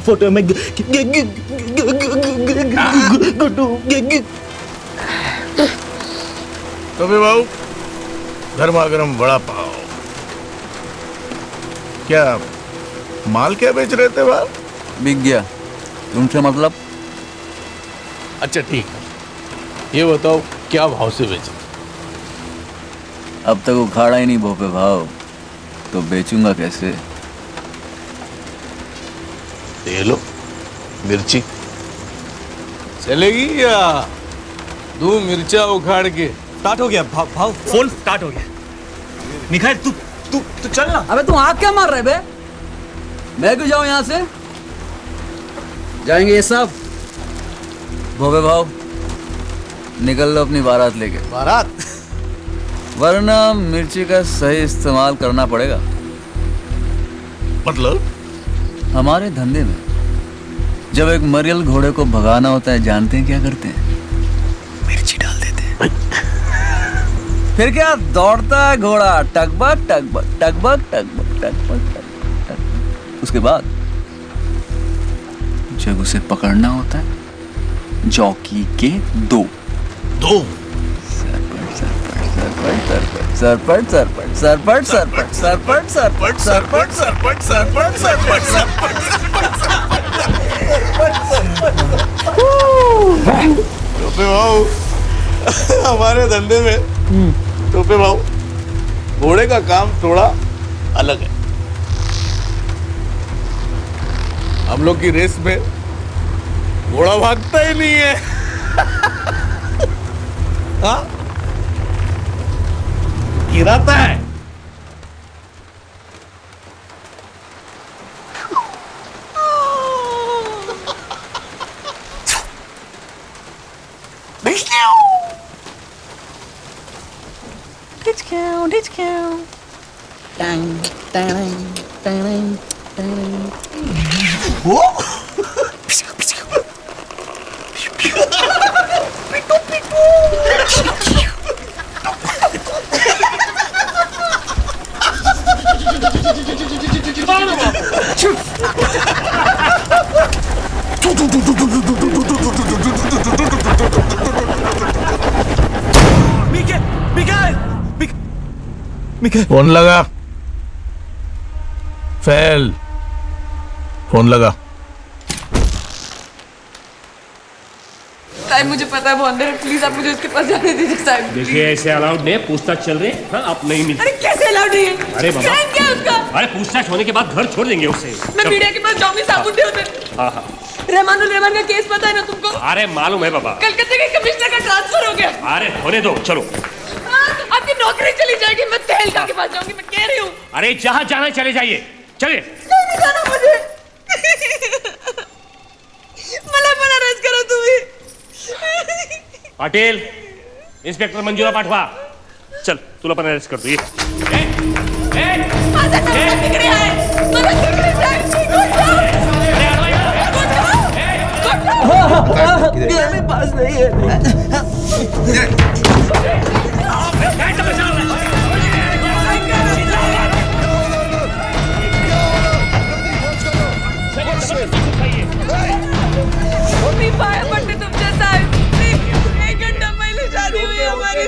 फोटो में तो फिर बाबू गर्मा गर्म वड़ा पाव, क्या माल क्या बेच रहे थे बाप? बिक गया तुमसे मतलब? अच्छा ठीक है, ये बताओ क्या भाव से बेचे? अब तक उखाड़ा ही नहीं भोपे भाव, तो बेचूंगा कैसे? ये लो मिर्ची चलेगी या दो मिर्चा उखाड़ के? स्टार्ट हो गया भाव, फोन स्टार्ट हो गया। मिखाइल तू तू तू चल ना। अबे तू आग क्या मार रहे बे? मैं क्यों जाऊं यहाँ से? जाएंगे ये सब। भोपे भाव निकल लो अपनी बारात लेके। बारात? वरना मिर्ची का सही इस्तेमाल करना पड़ेगा। मतलब? हमारे धंधे में जब एक मरियल घोड़े को भगाना होता है, जानते हैं क्या करते हैं? मिर्ची डाल देते हैं। फिर क्या दौड़ता है घोड़ा, टकबक टकबक टकबक टकबक टकबक टकबक। उसके बाद जब उसे पकड़ना होता है, जॉकी के दो सरपट सरपट सरपट सरपट सरपट सरपट सरपट सरपट सरपट सरपट सरपट सरपट। टोपे भाऊ हमारे धंधे में टोपे भाऊ घोड़े का काम थोड़ा अलग है। हम लोग की रेस में घोड़ा भागता ही नहीं है। हाँ? गिराता है। फोन लगा फेल, फोन लगा। साहब मुझे पता है वो अंदर है, प्लीज आप मुझे उसके पास जाने दीजिए साहब। देखिए ऐसे अलाउड नहीं, पूछताछ चल रही है। हाँ, आप नहीं मिलते। अरे कैसे अलाउड नहीं है? अरे बाबा, crime क्या है उसका? अरे पूछताछ होने के बाद घर छोड़ देंगे उसे। मैं मीडिया के पास जाऊंगी साबुत दे उसे। हाँ हाँ रहमान का केस पता है ना तुमको? अरे मालूम है बाबा, कलकत्ते के कमिश्नर का ट्रांसफर हो गया। अरे होने दो, चलो। आपकी नौकरी चली जाएगी, मैं तहलका के पास जाऊंगी, मैं कह रही हूँ। अरे जहाँ जाना चले जाइए, चलिए। नहीं जाना मुझे। मला पण अरेस्ट करा तुम्ही। पाटील, इंस्पेक्टर मंजुळा पाठवा। चल तुला पण अरेस्ट करतो ये। माझा नवरा तिकडे आहे, मला तिकडे जायचं। मेरे पास नहीं है। मी पाया पडते तुमच्या साहेब, एक घंटा पहिले शादी हुई हमारी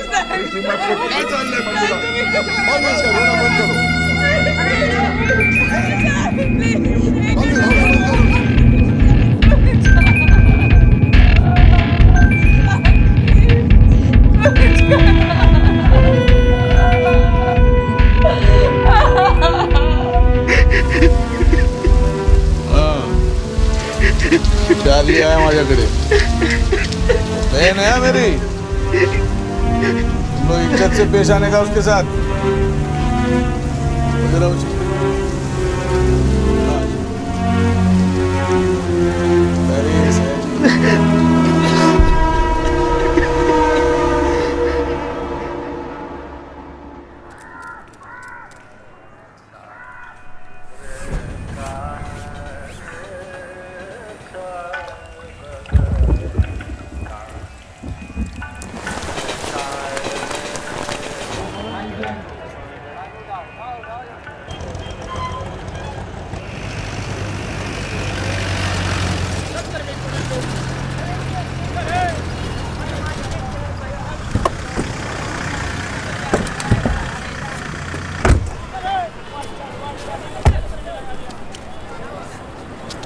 चार्ली आया माझ्याकडे, बहन है मेरी, तुम लोग इज्जत से पेश आने का उसके साथ। जरा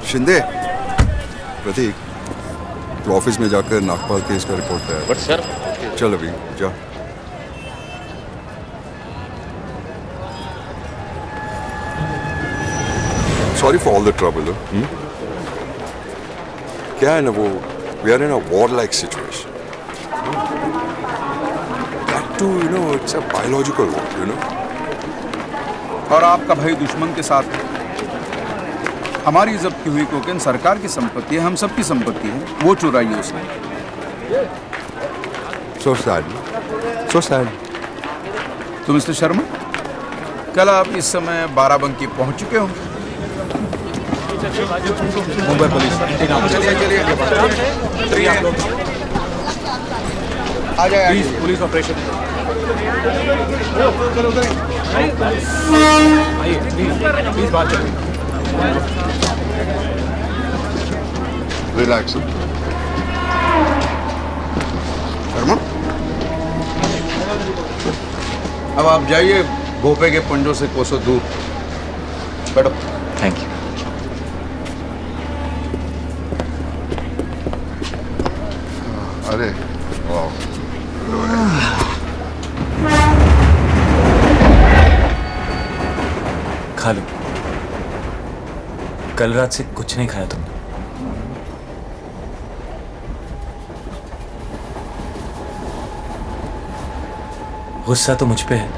शिंदे, प्रतीक, तो ऑफिस में जाकर नागपाल केस का रिपोर्ट तैयार। बट सर, चल अभी जा। Sorry for all the trouble. क्या है ना वो, we are in a war like situation. That too you know, it's a biological war, you know. और आपका भाई दुश्मन के साथ है। हमारी जब्ती हुई कोकेन सरकार की संपत्ति है, हम सबकी संपत्ति है, वो चुराई है उसने। So sad. So sad. तो मिस्टर शर्मा, कल आप इस समय बाराबंकी पहुंच चुके होंगे। मुंबई पुलिस आ जाए पुलिस ऑपरेशन। प्लीज बात करिए। रिलैक्स। शर्मा, अब आप जाइए भोपे के पंजों से कोसों दूर। बैठो। Thank you. अरे वाह, खा लो। कल रात से कुछ नहीं खाया तुमने। गुस्सा तो मुझ पे है।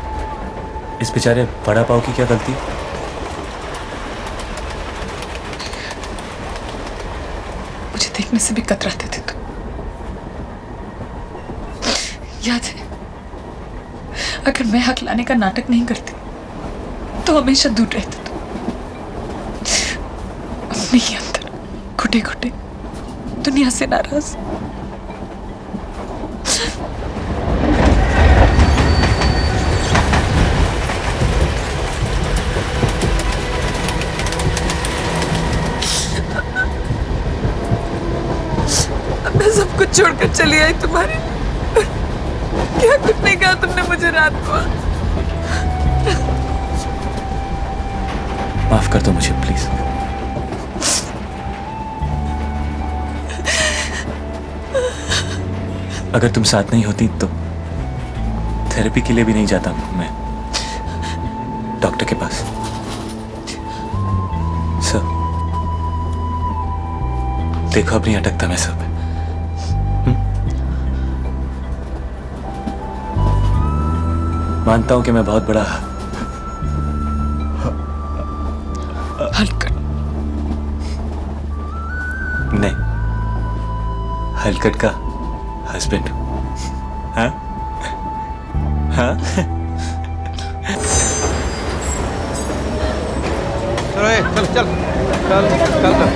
इस बेचारे वड़ा पाव की क्या गलती? मुझे देखने से भी कतराते थे तुम, याद है? अगर मैं हक लाने का नाटक नहीं करती तो हमेशा दूर रहते तुम। अपने ही अंदर घुटे घुटे दुनिया से नाराज। मैं सब कुछ छोड़कर चली आई तुम्हारे। क्या कुछ नहीं कहा तुमने मुझे रात को? माफ कर दो मुझे प्लीज। अगर तुम साथ नहीं होती तो थेरेपी के लिए भी नहीं जाता मैं डॉक्टर के पास। सर देखो अब नहीं अटकता मैं सब। मानता हूं कि मैं बहुत बड़ा हलकट नहीं, हलकट का हस्बैंड। हाँ हाँ। चल चल चल चल चल।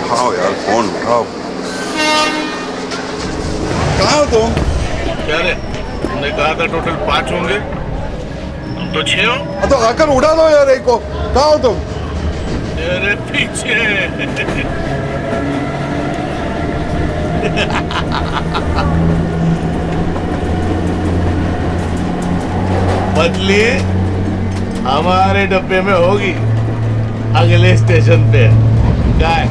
उठाओ यार, फोन उठाओ। कहाँ हो तुम? क्या रे, तुमने कहा था टोटल 5 होंगे, तुम तो 6 हो। तो आकर उड़ा दो यार एक को। कहाँ हो तुम? तेरे पीछे। बदली हमारे डब्बे में होगी, अगले स्टेशन पे। क्या है?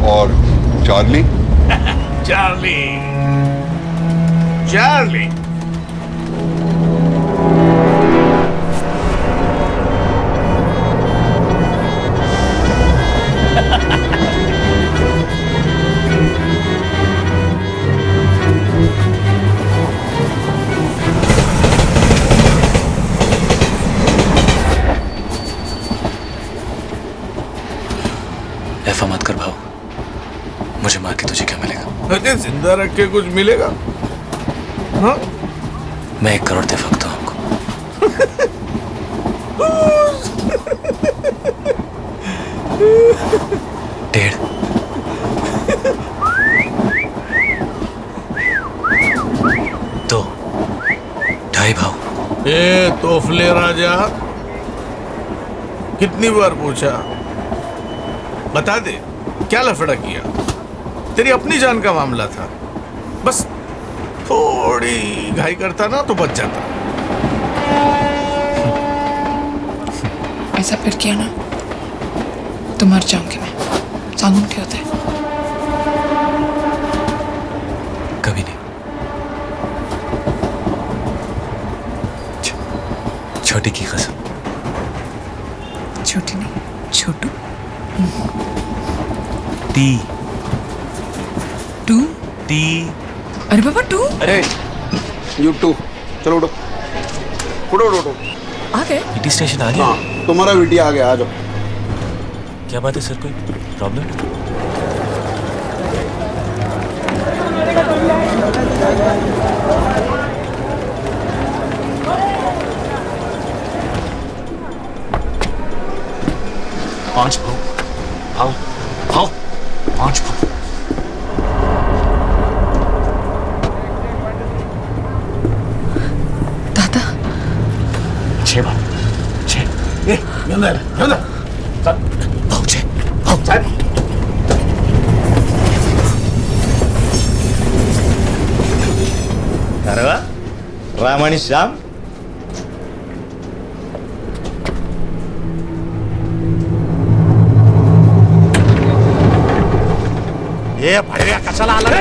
और चार्ली? चार्ली चार्ली ऐसा मत कर भाव, मुझे मार के तुझे क्या मिलेगा? अरे जिंदा रख के कुछ मिलेगा? हाँ? मैं 1 करोड़ दे सकता हूँ आपको। 1.5 ए तोफले राजा, कितनी बार पूछा? बता दे, क्या लफड़ा किया? तेरी अपनी जान का मामला था, बस थोड़ी घाई करता ना तो बच जाता। ऐसा फिर किया ना तो मर जाऊंगी मैं। सांगून ठेवते कभी नहीं। छोटी की कसम। छोटी नहीं, छोटू। टी टू टी। अरे बाबा टू। अरे यू टू, चलो उठो उठो उठो उठो। आ गए? ईटी स्टेशन आ गया? हाँ, तुम्हारा वीटी आ गया, आ जाओ। क्या बात है सर, कोई प्रॉब्लम? पांच भाव, आओ आओ, पांच भाव। दादा। छह भाव, छह। अंदर अंदर। भाव छह, भाव छह। अरे वा, राम आणि श्याम. ये भैया कशाला आला रे?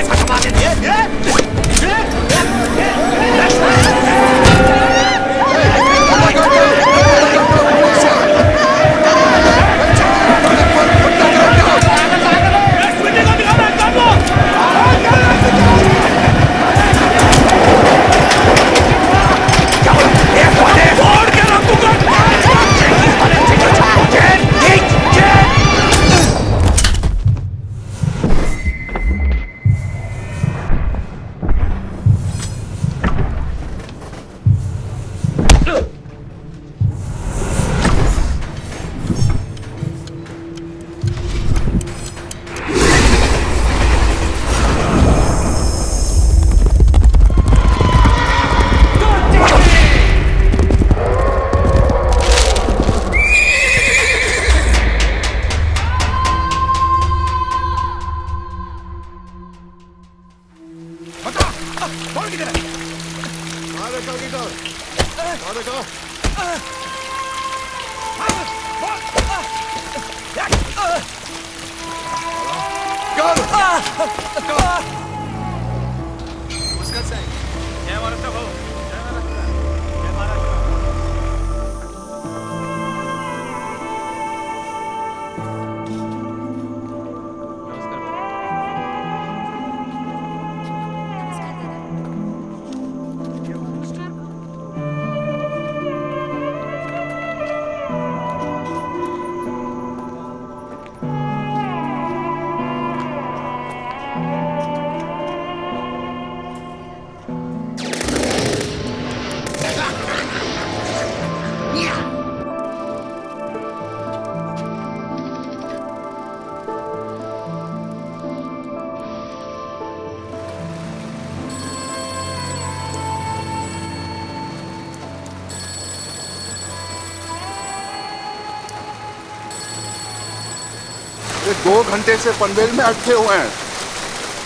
ये 2 घंटे से पनवेल में अटके हुए हैं,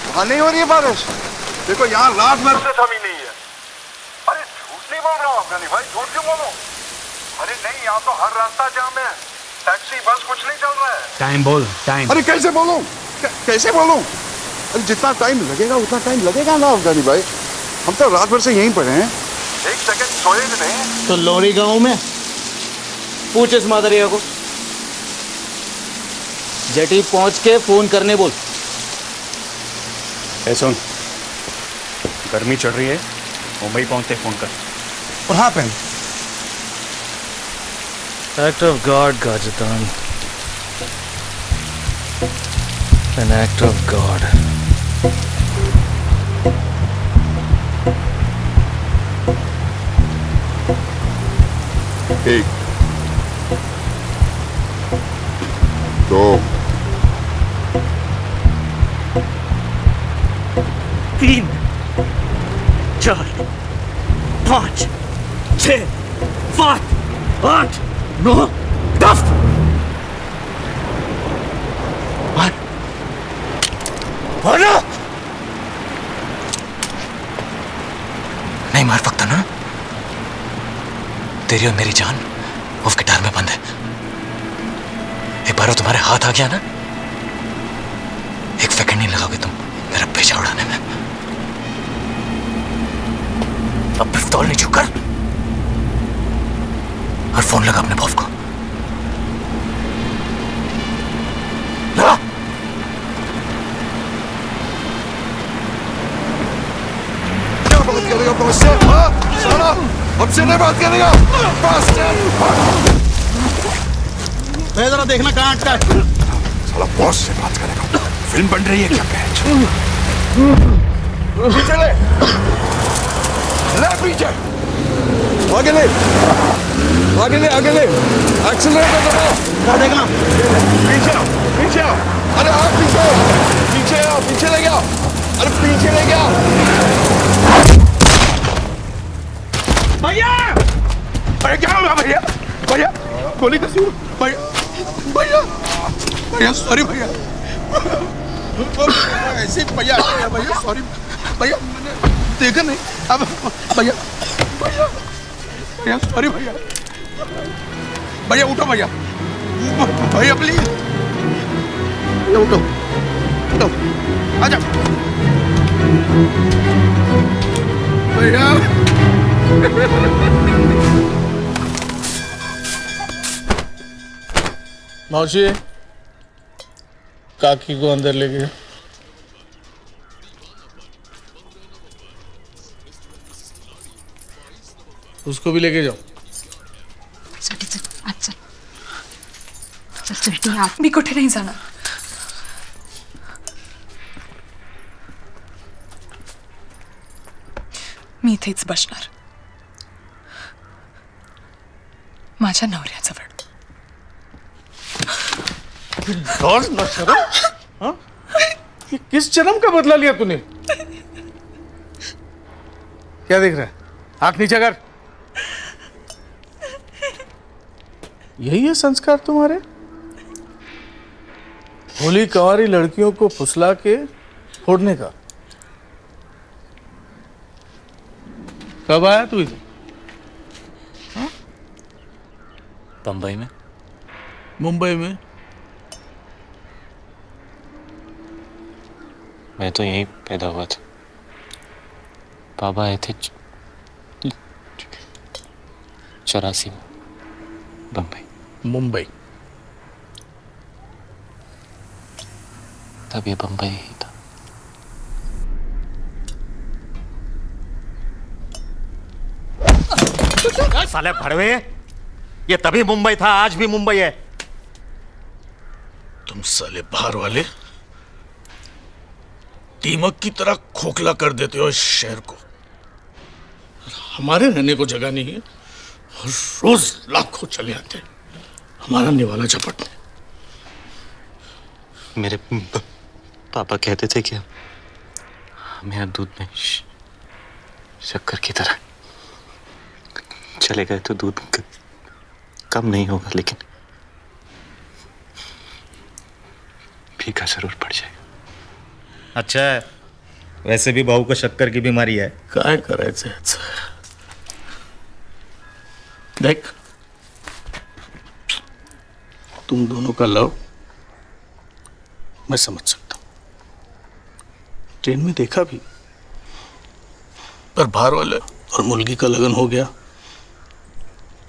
वहां नहीं हो रही है बारिश। देखो यहाँ रात भर से थमी नहीं है। अरे झूठ नहीं बोल रहा हूँ अफगानी भाई, झूठ क्यों बोलूं? अरे नहीं, यहाँ तो हर रास्ता जाम है, टैक्सी बस कुछ नहीं चल रहा है। टाइम बोल, टाइम। अरे कैसे बोलूं, कैसे बोलूं? अरे जितना टाइम लगेगा उतना टाइम लगेगा ना अफगानी भाई, हम तो रात भर से यहीं पड़े हैं। 1 सेकंड सोए भी नहीं। तो लोरी गांव में पूछ इस मादरिया को, जेटी पहुंच के फोन करने बोल। ए सुन, गर्मी चढ़ रही है, मुंबई पहुंचते फोन कर। और हाँ pen, Act of God, Gajadan. An act of God. एक, 2, 3, 4, 5, 6, 7, 8, 9, 10. मारो! नहीं मार सकता ना? तेरी और मेरी जान उस गिटार में बंद है। एक बार वो तुम्हारे हाथ आ गया ना, एक सेकंड नहीं लगाओगे तुम मेरा पेचा उड़ाने में। अब पिस्तौल नीचे कर और फोन लगा अपने बॉस को। लगा। क्या बात करेगा बॉस से? साला हमसे नहीं बात करेगा बॉस से। जरा देखना कहाँ अटका है। साला बॉस से बात करेगा। फिल्म बन रही है क्या पैच? पीछे ले पीछे, आगे ले आगे ले आगे ले, एक्सीलरेटर दबाओ। क्या देखना? पीछे आओ पीछे आओ, अरे आप पीछे आओ, पीछे आओ, पीछे ले गया, अरे पीछे ले गया। भैया, अरे क्या हुआ भैया? भैया गोली कैसी हुई? भैया भैया भैया सॉरी भैया, ऐसे भैया भैया सॉरी भैया, मैंने देखा नहीं। अब भैया भैया भैया सॉरी भैया, भैया उठो भैया, भैया प्लीज उठो उठो, आजा भैया। मौसी, काकी को अंदर ले गए। उसको भी लेके जाओ। चल मी कुठे नाही जाणार। मी इथेच बसणार माझ्या नवऱ्याजवळ। हाँ? ये किस जन्म का बदला लिया तूने? क्या देख रहा है? आंख नीचे कर। यही है संस्कार तुम्हारे? भोली कंवारी लड़कियों को फुसला के फोड़ने का। कब आया तू इधर? बंबई में। मुंबई में? मैं तो यहीं पैदा हुआ था। बाबा आए थे 84 में बम्बई। मुंबई। तब ये बम्बई ही था। साले भड़वे, ये तभी मुंबई था, आज भी मुंबई है। तुम साले बाहर वाले दीमक की तरह खोखला कर देते हो इस शहर को। हमारे रहने को जगह नहीं है और रोज लाखों चले आते हैं हमारा निवाला झपटने। मेरे पापा कहते थे कि हमें यहाँ दूध में शक्कर की तरह चले गए तो दूध कम नहीं होगा, लेकिन फीका जरूर पड़ जाएगा। अच्छा, वैसे भी बहू को शक्कर की बीमारी है। काय करायचं याचं? देख, तुम दोनों का लव मैं समझ सकता हूं, ट्रेन में देखा भी, पर बाहर वाले और मुर्गी का लगन हो गया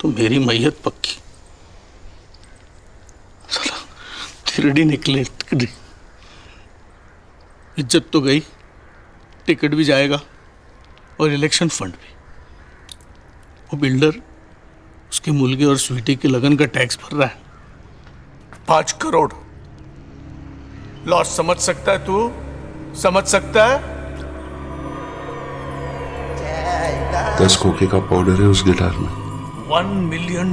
तो मेरी मैयत पक्की। साला तिरडी निकले, तिरडी। इज्जत तो गई, टिकट भी जाएगा और इलेक्शन फंड भी। वो बिल्डर उसकी मुर्गी और स्वीटी के लगन का टैक्स भर रहा है 5 करोड़। लॉस समझ सकता है तू? समझ सकता है? 10 खोखे का पाउडर है उस गिटार में। $1 मिलियन।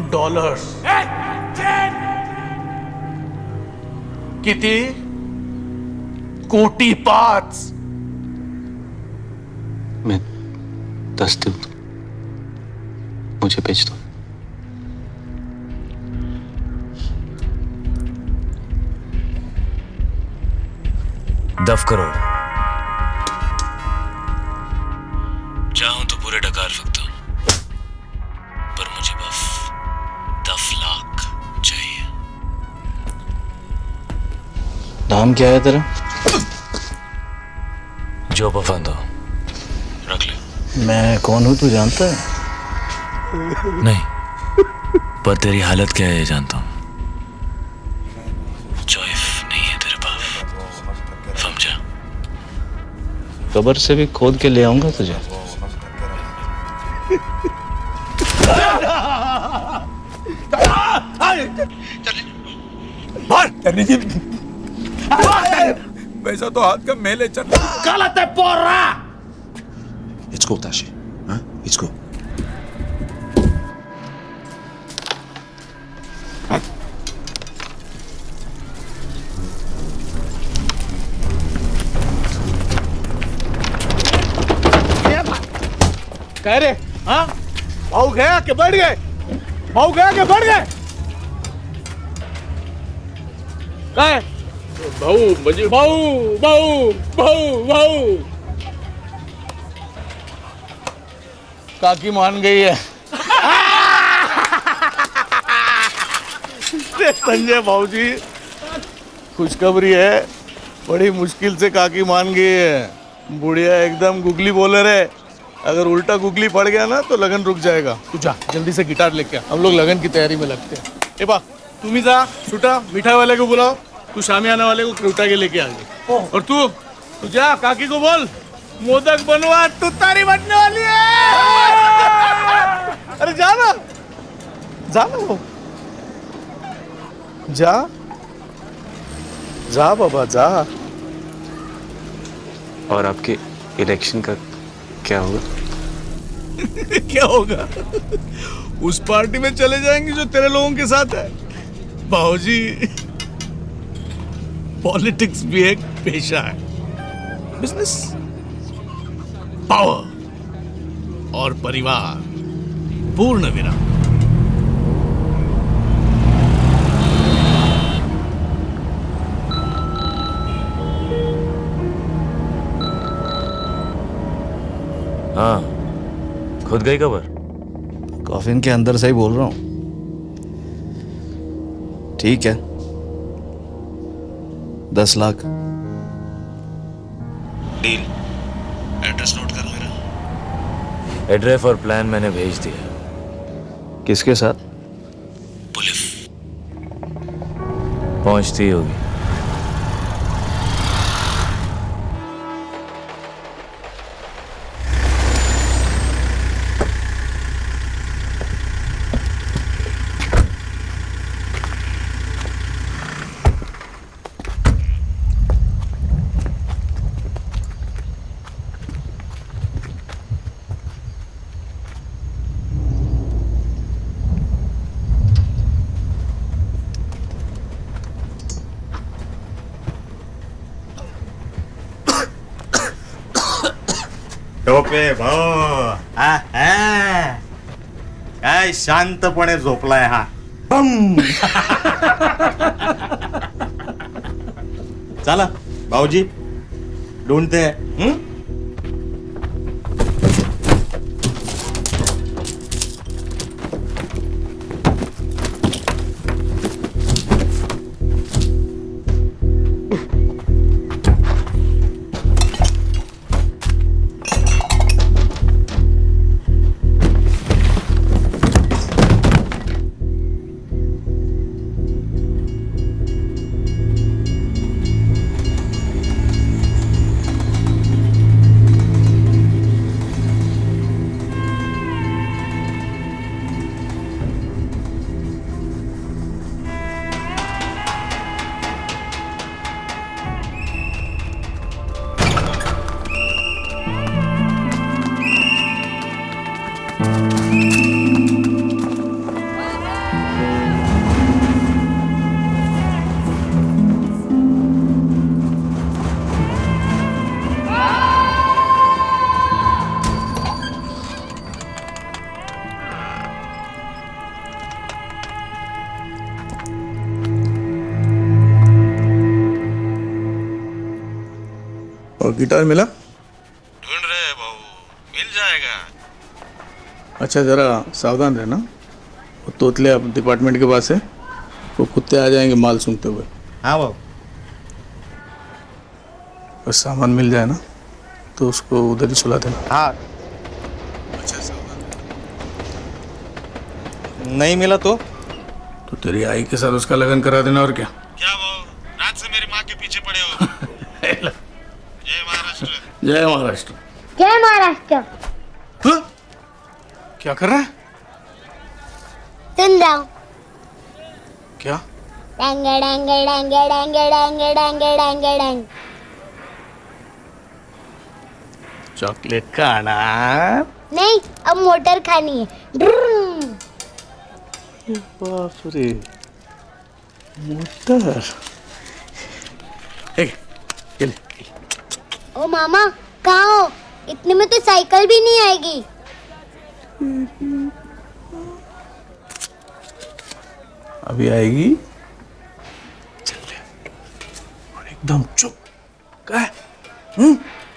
किती? कोटी 5। मैं 10 दूं मुझे भेज दो। दफ करोड़ चाहूं तो पूरे डकार सकता हूं, पर मुझे बस 10 लाख चाहिए। नाम क्या है तेरा? जो पसंद हो रख ले। मैं कौन हूं तू जानता है? नहीं, पर तेरी हालत क्या है ये जानता हूं। चॉइस नहीं है तेरे पास, समझा? कब्र से भी खोद के ले आऊंगा तुझे। वैसा तो हाथ का मेले चल गलत है पोरा। Let's go, Tashi. Huh? Let's go. कह रहे हाँ भाऊ गया कि बढ़ गए? भाऊ गया कि बढ़ गए? कहे भाऊ मुझे भाऊ भाऊ भाऊ भाऊ काकी मान गई है। संजय भाऊ जी खुशखबरी है, बड़ी मुश्किल से काकी मान गई है। बुढ़िया एकदम गुगली बोलर है, अगर उल्टा गुगली पड़ गया ना तो लगन रुक जाएगा। तू जा जल्दी से गिटार लेके आ, हम लोग लगन की तैयारी में लगते हैं। ए बा तुम ही जा छुटा मिठाई वाले को बुलाओ, तू शामियाना वाले को उठा के लेके आ गए। और तू जा काकी को बोल मोदक बनवा, तू तारी बनने वाली है। अरे जा ना, जा ना, जा जा बाबा जा। और आपके इलेक्शन का क्या होगा? क्या होगा? उस पार्टी में चले जाएंगे जो तेरे लोगों के साथ है। बाबूजी पॉलिटिक्स भी एक पेशा है, बिजनेस, पावर और परिवार पूर्ण विराम। हाँ, खुद गई खबर? कॉफिन के अंदर से ही बोल रहा हूँ। ठीक है, 10 लाख डील। एड्रेस नोट कर मेरा। एड्रेस और प्लान मैंने भेज दिया। किसके साथ? पुलिस पहुंचती होगी। टोपे भाऊ काय शांतपणे झोपलाय हा. बम. चला भाऊजी ढूंढते हैं. और गिटार मिला? ढूंढ रहे हैं भाऊ, मिल जाएगा। अच्छा जरा सावधान रहना, वो तोतले डिपार्टमेंट के पास है, वो कुत्ते आ जाएंगे माल सूंघते हुए। हाँ भाऊ। बस सामान मिल जाए ना तो उसको उधर ही सुला देना। हाँ। अच्छा सावधान नहीं मिला तो तेरी आई के साथ उसका लगन करा देना। और क्या? क्या भाऊ, रात से मेरी माँ के पीछे पड़े हो। जय महाराष्ट्र। जय महाराष्ट्र। जय महाराष्ट्र। क्या कर रहा है? सुन रहा हूँ। क्या? डंग डंग डंग डंग डंग डंग डंग डंग। चॉकलेट खाना? नहीं, अब मोटर खानी है। ड्रुम। बाप रे, मोटर। ये ले। ओ मामा, कहाँ हो? इतने में तो साइकिल भी नहीं आएगी। अभी आएगी। चल ले। और एकदम चुप। क्या है?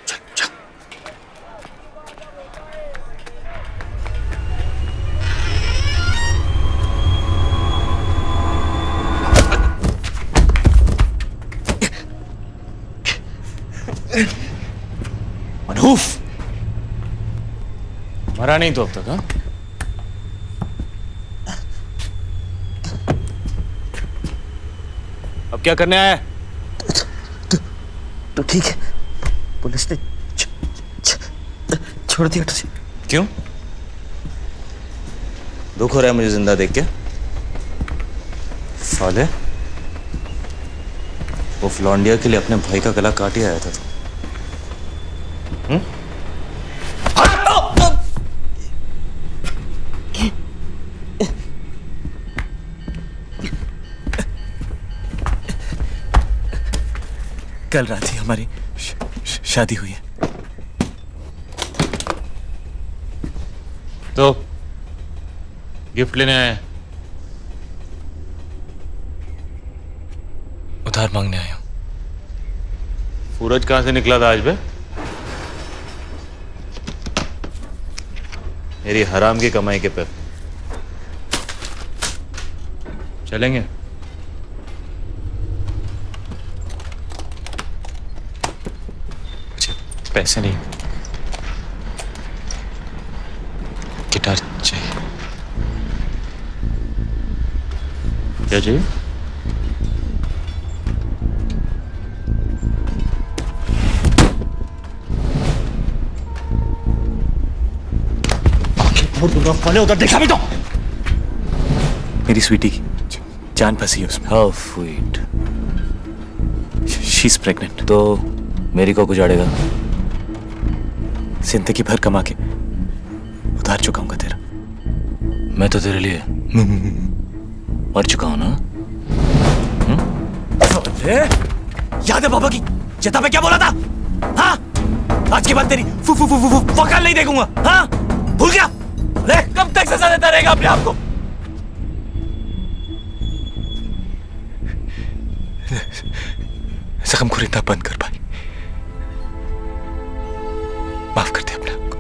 चल चल। मनहूफ मरा नहीं तो अब तक? हाँ, अब क्या करने आया? तो ठीक है, पुलिस ने छोड़ दिया तुझे। क्यों? दुख हो रहा है मुझे जिंदा देख के? साले, वो फ्लॉन्डिया के लिए अपने भाई का गला काट ही आया था तू। कल रात ही हमारी शादी हुई है। तो गिफ्ट लेने आए? उधार मांगने आया हूं। सूरज कहां से निकला था आज बे? मेरी हराम की कमाई के पे चलेंगे? पैसे नहीं, गिटार चाहिए। क्या चाहिए? उधर देखा भी तो। मेरी स्वीटी की जान फंसी है उसमें। How sweet. She is pregnant. तो मेरी को गुजारेगा? जिंदगी भर कमा के उधार चुकाऊंगा तेरा। मैं तो तेरे लिए मर चुका हूं ना। याद है बाबा की जता पे क्या बोला था? हाँ, आज के बाद तेरी वकाल नहीं देखूंगा। हाँ, भूल गया? ले, कब तक सजा देता रहेगा अपने आप को? जख्म को रिंदा बंद कर भाई, माफ कर दे अपने आप को।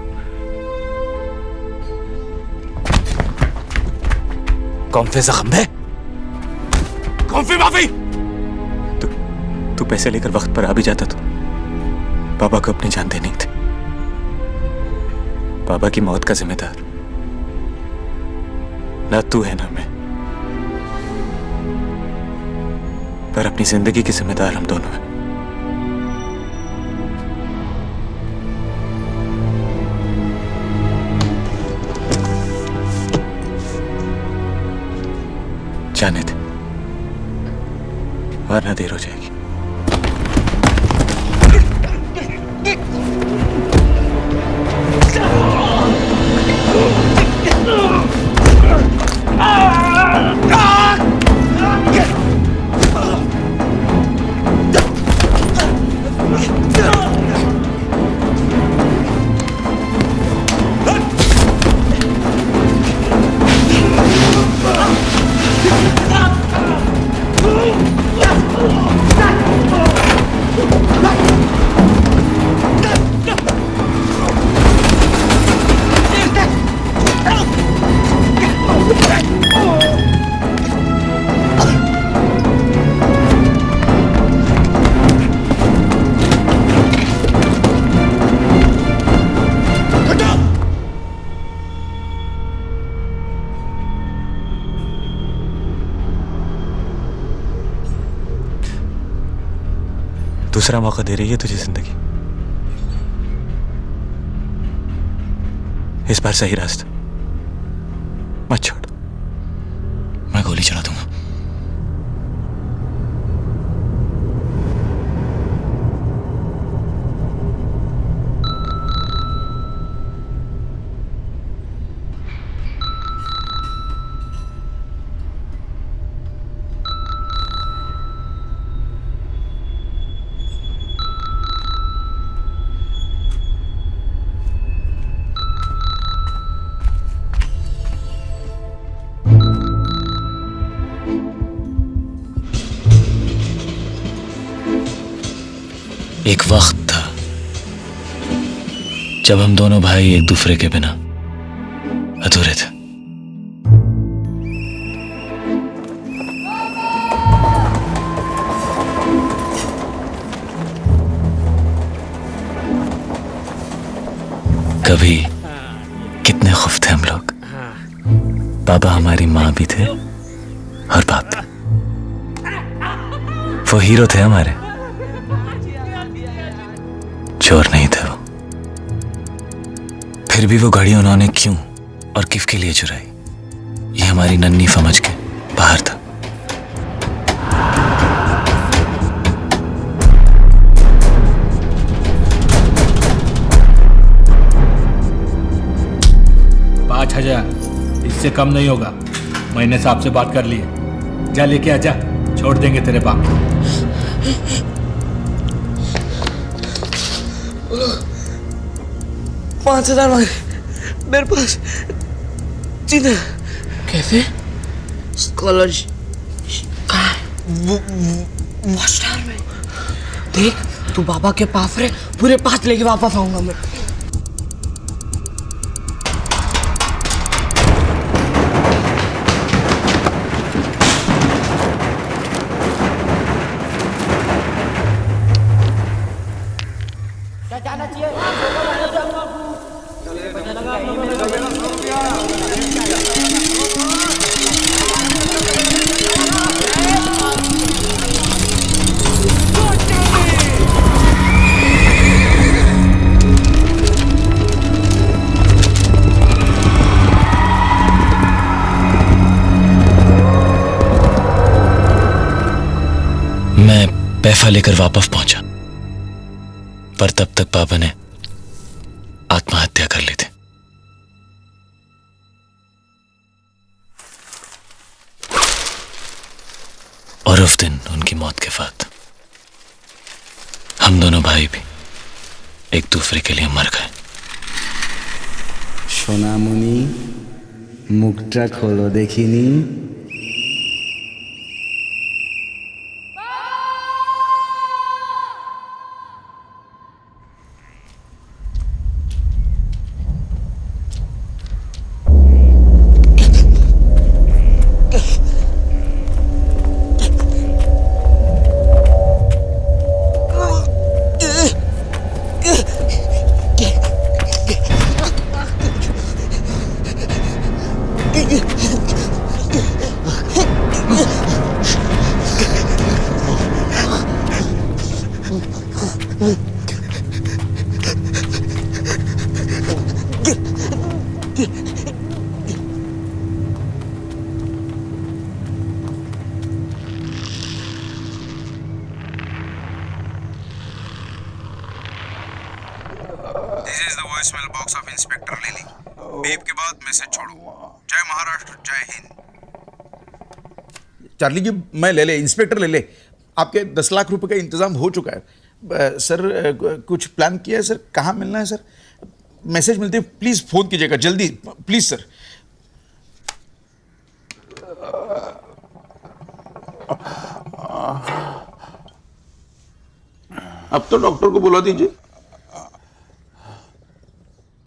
कौन से जख्म है? कौन सी माफी? तू पैसे लेकर वक्त पर आ भी जाता तो बाबा को अपनी जान देनी थी। बाबा की मौत का जिम्मेदार ना तू है ना मैं, पर अपनी जिंदगी के जिम्मेदार हम दोनों हैं। जाने दे, वरना देर हो जाएगी। दूसरा मौका दे रही है तुझे जिंदगी। इस बार सही रास्ता मत छोड़। मैं गोली चला दूंगा। एक वक्त था जब हम दोनों भाई एक दूसरे के बिना अधूरे थे। कभी कितने खुश थे हम लोग। बाबा हमारी माँ भी थे और बाप भी। वो हीरो थे हमारे, चोर नहीं थे वो। फिर भी वो घड़ी उन्होंने क्यों और किस के लिए चुराई, ये हमारी नन्ही समझ के बाहर था। $5,000 इससे कम नहीं होगा। मैंने साहब से बात कर ली है। जा लेके आजा, छोड़ देंगे तेरे बाप को। $5,000 मांगे मेरे पास। जीना कैसे? स्कॉलरशिप मास्टर में देख, तू बाबा के पास रहे, पूरे 5 लेके वापस आऊंगा मैं। मैं पैसा लेकर वापस पहुंचा, पर तब तक पापा ने आत्महत्या कर ली थी। और उस दिन उनकी मौत के बाद हम दोनों भाई भी एक दूसरे के लिए मर गए। সোনামণি, মুখটা খোলো দেখিনি। This is the voicemail box of inspector lily. Beep के बाद मैसेज छोड़ो। जय महाराष्ट्र, जय हिंद। चार्ली जी, मैं ले ले, इंस्पेक्टर ले ले। आपके 10 लाख रुपए का इंतजाम हो चुका है। सर कुछ प्लान किया है सर? कहाँ मिलना है सर? मैसेज मिलते ही प्लीज़ फ़ोन कीजिएगा जल्दी, प्लीज़ सर। अब तो डॉक्टर को बुला दीजिए,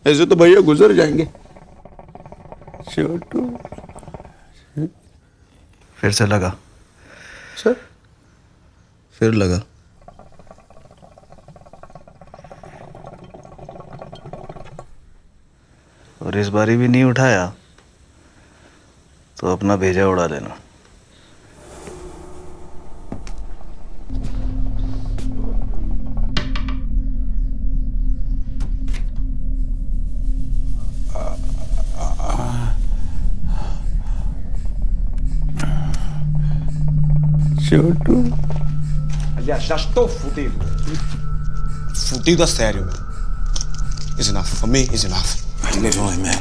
ऐसे तो भैया गुजर जाएंगे। छोटू फिर से लगा सर, फिर लगा। और इस बारी भी नहीं उठाया तो अपना भेजा उड़ा लेना। Chotu. Aliás, já estou fudido. Fudido a sério, meu. It's enough. For me, it's enough. Leave him, man.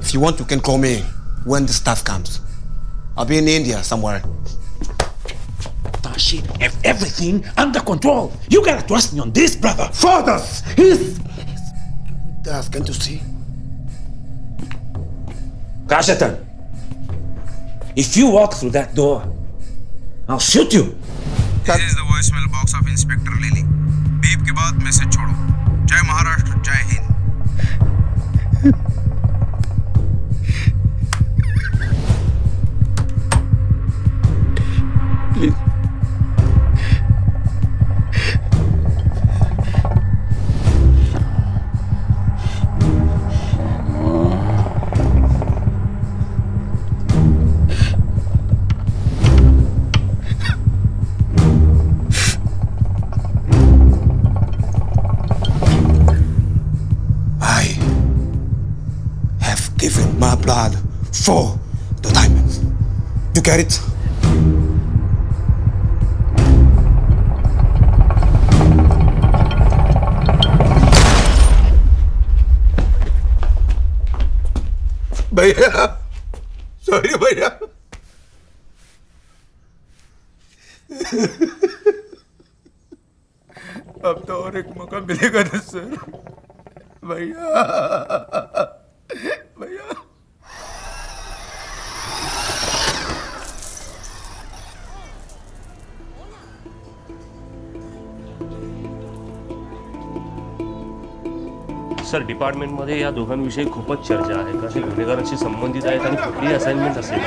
If you want, you can call me when the stuff comes. I'll be in India somewhere. Tashi, have everything under control. You gotta trust me on this, brother. Fathers, he's... Dad, can't you see? Kashatan, if you walk through that door, I'll shoot you. This is the voicemail box of Inspector Lily. Beep के बाद message छोड़ो. जय महाराष्ट्र, जय Hind. Please. Given my blood for the diamonds. You get it? भैया sorry भैया अब तो और एक मौका मिलेगा ना सर भैया भैया सर डिपार्टमेंटमध्ये या दोघांविषयी खूपच चर्चा आहे कसे गुन्हेगारांशी संबंधित आहेत आणि कुठली असाइनमेंट असेल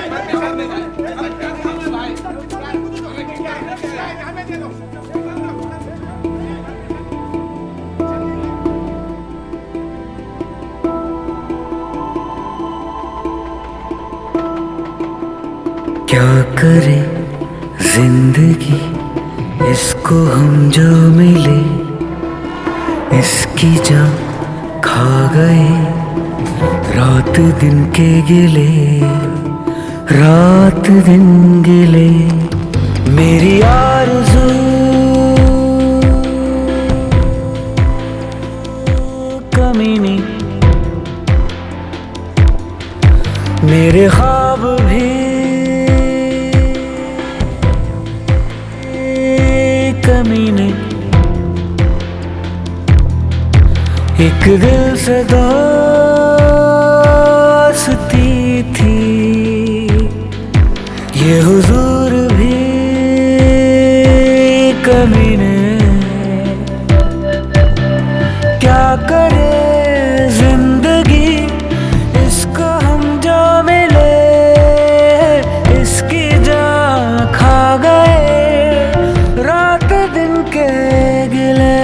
क्या करे जिंदगी इसको हम जो मिले इसकी जान खा गए रात दिन के गिले रात दिन गिले मेरी आरज़ू कमीनी मेरे ख्वाब भी कमीने एक दिल से दोस्ती थी ये हुजूर भी कमीने क्या करे जिंदगी इसको हम जो मिले इसकी जान खा गए रात दिन के गिले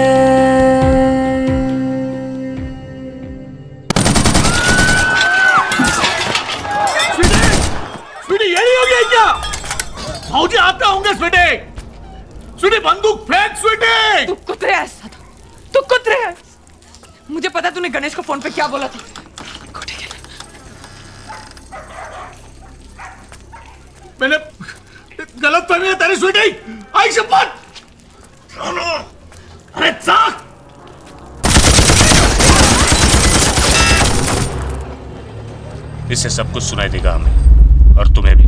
स्वीटी ये नहीं हो गया क्या भाऊजी आते होंगे स्वीटी स्वीटी बंदूक फेंक स्वीटी तू कुतरे ऐसा था तू कुतरे है मुझे पता तूने गणेश को फोन पे क्या बोला था मैंने गलत फहमी है तेरी स्वीटी आई शपथ अरे चाक इससे सब कुछ सुनाई देगा हमें और तुम्हें भी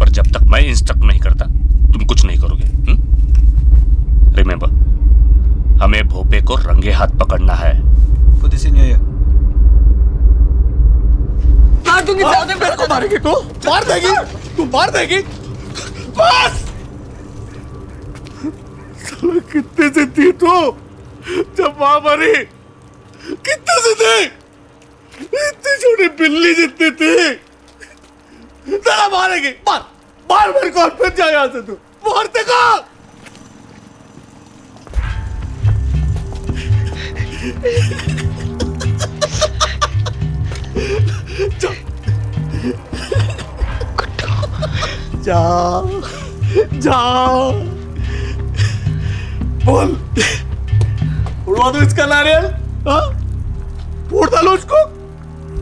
पर जब तक मैं इंस्ट्रक्ट नहीं करता तुम कुछ नहीं करोगे रिमेंबर हमें भोपे को रंगे हाथ पकड़ना है मार दूंगी मेरे को मारेगी तू मार देगी तू मार देगी बस कितने से थी तू जब मां मरी कितने से थे इतनी छोटी बिल्ली जितनी थी तेरा मारेगी मार मार मेरे को और फिर जा यहां से तू मारते का जाओ जाओ बोल उड़वा दो इसका नारियल हाँ फोड़ डालो उसको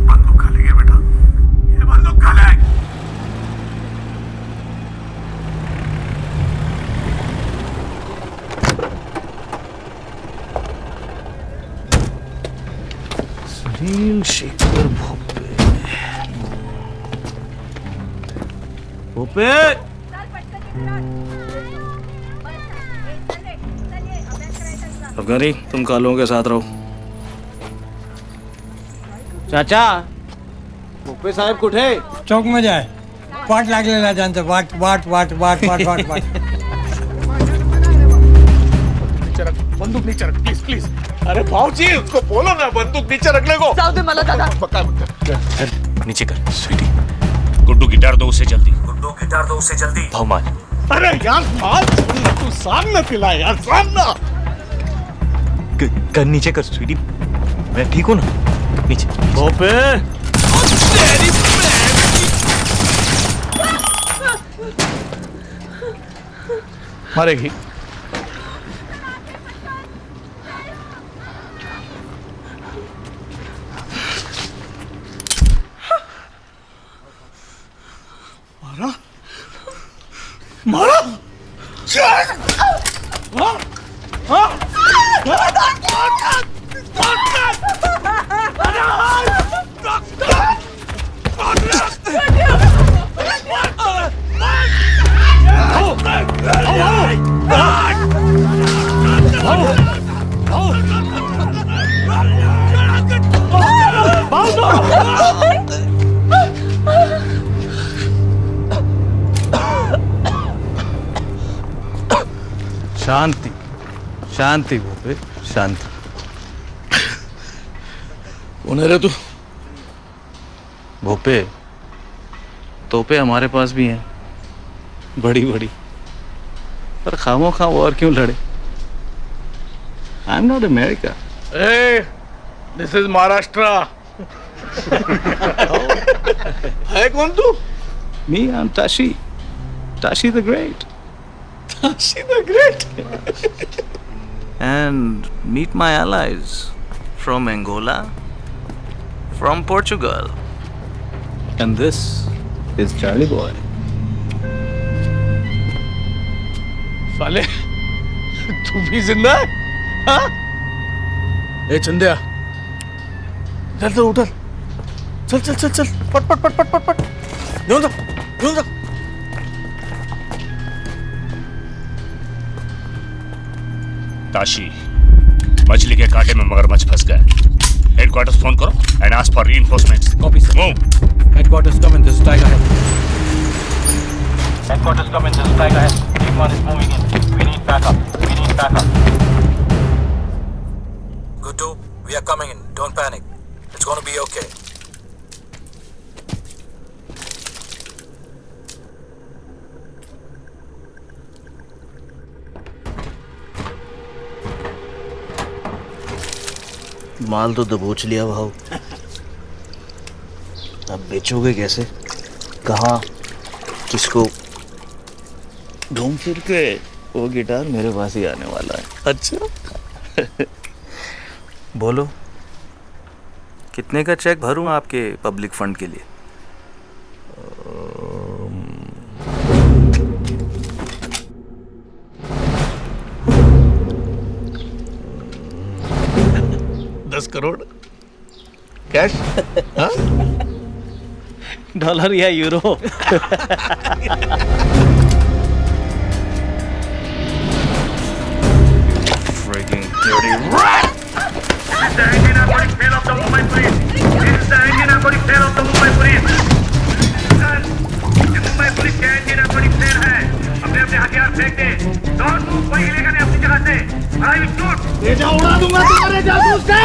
बंदूक खा लेंगे बेटा ये बंदूक खा ले सुनील शेखर भोपे। भोपे अफगानी, तुम कालों के साथ रहो। चाचा भोपे साहेब कुठे? चौक में जाए, वाट लागलेला त्यांचं, वाट वाट वाट वाट वाट वाट वाट बंदूक नीचे रख प्लीज प्लीज। अरे भाऊजी उसको बोलो ना बंदूक नीचे रखने को। जाऊ दे मला दादा। नीचे कर स्वीटी। गुड्डू गिटार दो उसे जल्दी। भाव मार। अरे यार माल छोड़ ना, तू सांग ना पिला यार, सांग ना। कर नीचे कर स्वीटी, मैं ठीक हूँ ना? नीचे। भोपे मारेगी। मारा मारा शांति शांति भोपे शांति। कौन है रे तू? भोपे तोपे हमारे पास भी हैं, बड़ी बड़ी, पर खामो खा और क्यों लड़े? I am not America. ए दिस इज महाराष्ट्र। है कौन तू? मी I am Tashi, Tashi the great. Tashi the Great. And meet my allies from Angola, from Portugal. And this is Charlie Boy. साले तू भी जिंदा है? हाँ? ए चंदिया, चल तो उठल, चल चल चल चल, पट पट पट पट पट पट, यूं जा। ताशी, मछली के कांटे में मगरमच्छ फंस गया। हेडक्वार्टर्स फोन करो and ask for reinforcements. Copy sir. Move. Headquarters come in, this is tiger head. Headquarters come in, this is Tiger Head. Team 1 is moving in. We need backup. We need backup. Guddu, we are coming in. Don't panic. It's going to be okay. माल तो दबोच लिया भाव, अब बेचोगे कैसे? कहाँ, किसको? घूम फिर के वो गिटार मेरे पास ही आने वाला है। अच्छा बोलो, कितने का चेक भरूं आपके पब्लिक फंड के लिए? $10 करोड़ कैश? हाँ? डॉलर या euro? Freaking dirty rat! This is the engine narcotic tail of the Mumbai police. This is the engine narcotic tail of the Mumbai police. ये मुंबई पुलिस के engine narcotic tail है। अपने अपने हथियार फेंक दे। Don't move, कोई हिलेगा नहीं अपनी जगह से। I will shoot. तेजा उड़ा दूंगा तुम्हारे जासूस का।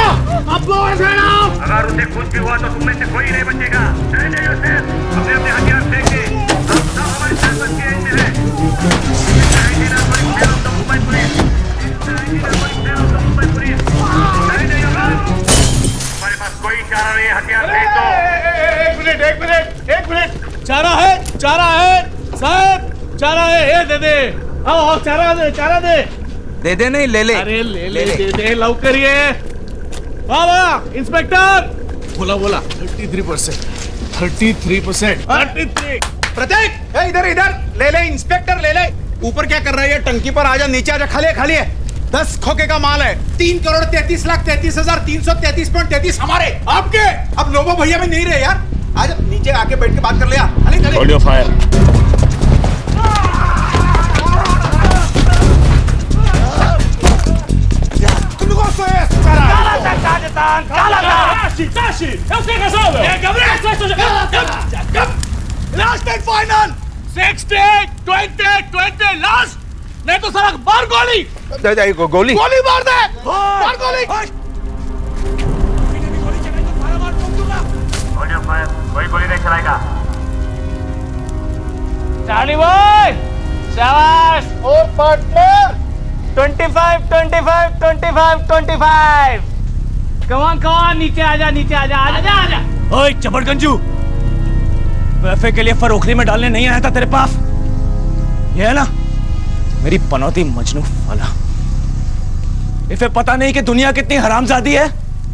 अब go and find out. अगर उसे कुछ भी हुआ तो तुम में से कोई नहीं बचेगा। Surrender yourself. अपने अपने हथियार फेंक दे। हम सब हमारी संपत्ति के एंड में है। This is the engine narcotic tail of the Mumbai police. This is the engine narcotic tail of the Mumbai police. Surrender yourself. हमारे पास कोई चारा नहीं है, हथियार फेंक दो। एक मिनट, चारा है साहब, चारा है, ये दे दे। आओ चारा दे दे नहीं, ले ले। अरे ले दे लवकर ये। वाह इंस्पेक्टर, बोला 33%। 33। प्रत्येक इधर ले इंस्पेक्टर ले। ऊपर क्या कर रहा है ये? टंकी पर आजा, नीचे आजा, खाली है। 10 खोखे का माल है। 3,33,33,333.33 हमारे, आपके। अब लोबो भैया में नहीं रहे यार। आज नीचे आके बैठ के बात कर लिया। Hold your fire. Last and final 60, 20, 20 last. नहीं तो सर मार गोली। गोली गोली मार दे, मार गोली। कोई गोली नहीं चलाएगा। चार्ली बॉय, शाबाश। और पार्टनर 25, 25, 25, 25। कमान कमान, नीचे आजा, नीचे आजा, आजा आजा। ओए चबड़गंजू, वैफे के लिए फरोखरी में डालने नहीं आया था तेरे पास। ये है ना मेरी पनौती मजनू वाला। इसे पता नहीं कि दुनिया कितनी हरामजादी है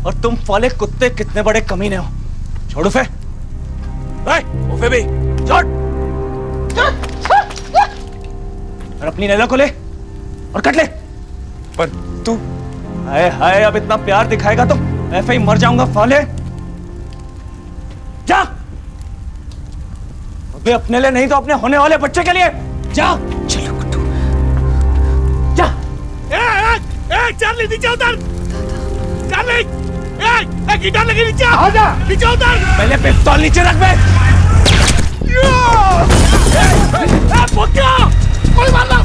और तुम फाले कुत्ते कितने बड़े कमीने हो। छोड़ उफे, उफे भी छोड़। और अपनी नैला को ले और कट ले। पर तू हाय हाय, अब इतना प्यार दिखाएगा तो ऐसे ही मर जाऊंगा फाले। जा अबे, अपने लिए नहीं तो अपने होने वाले बच्चे के लिए जा। चलो कुट्टू जा। चार्ली नीचे उतर। चार्ली, गिटार लगी नीचे आ जा। नीचे उतर। पहले पिस्तौल नीचे रख बे। कोई मारना।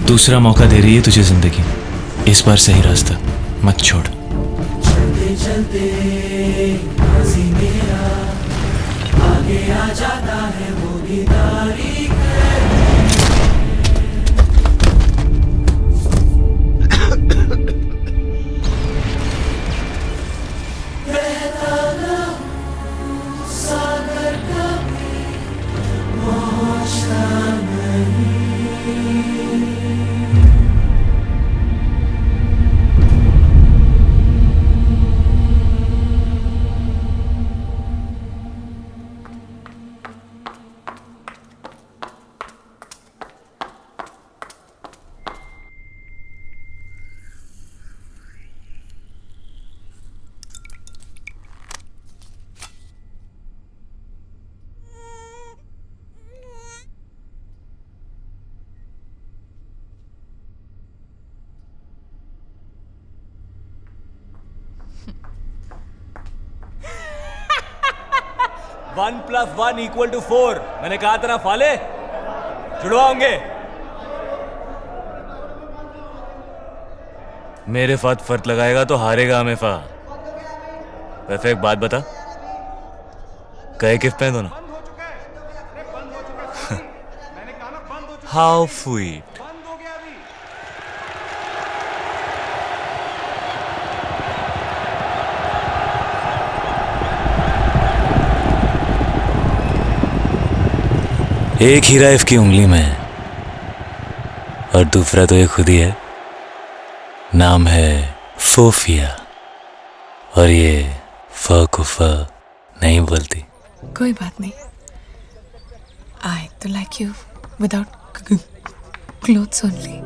दूसरा मौका दे रही है तुझे जिंदगी। इस बार सही रास्ता मत छोड़। चलते चलते हंसी मेरा आगे आ जाता है वो भी तारीख बहता ना सागर कभी पहुंचता नहीं। One plus one equal to 4। मैंने कहा था ना फाले, जुड़वाओगे। मेरे साथ फर्क लगाएगा तो हारेगा हमेशा। वैसे एक बात बता, कहे किस पे दोनों? How sweet. एक हीरा इसकी उंगली में है और दूसरा तो ये खुद ही है। नाम है सोफिया और ये फ को फ नहीं बोलती। कोई बात नहीं, आई तो like you without clothes only.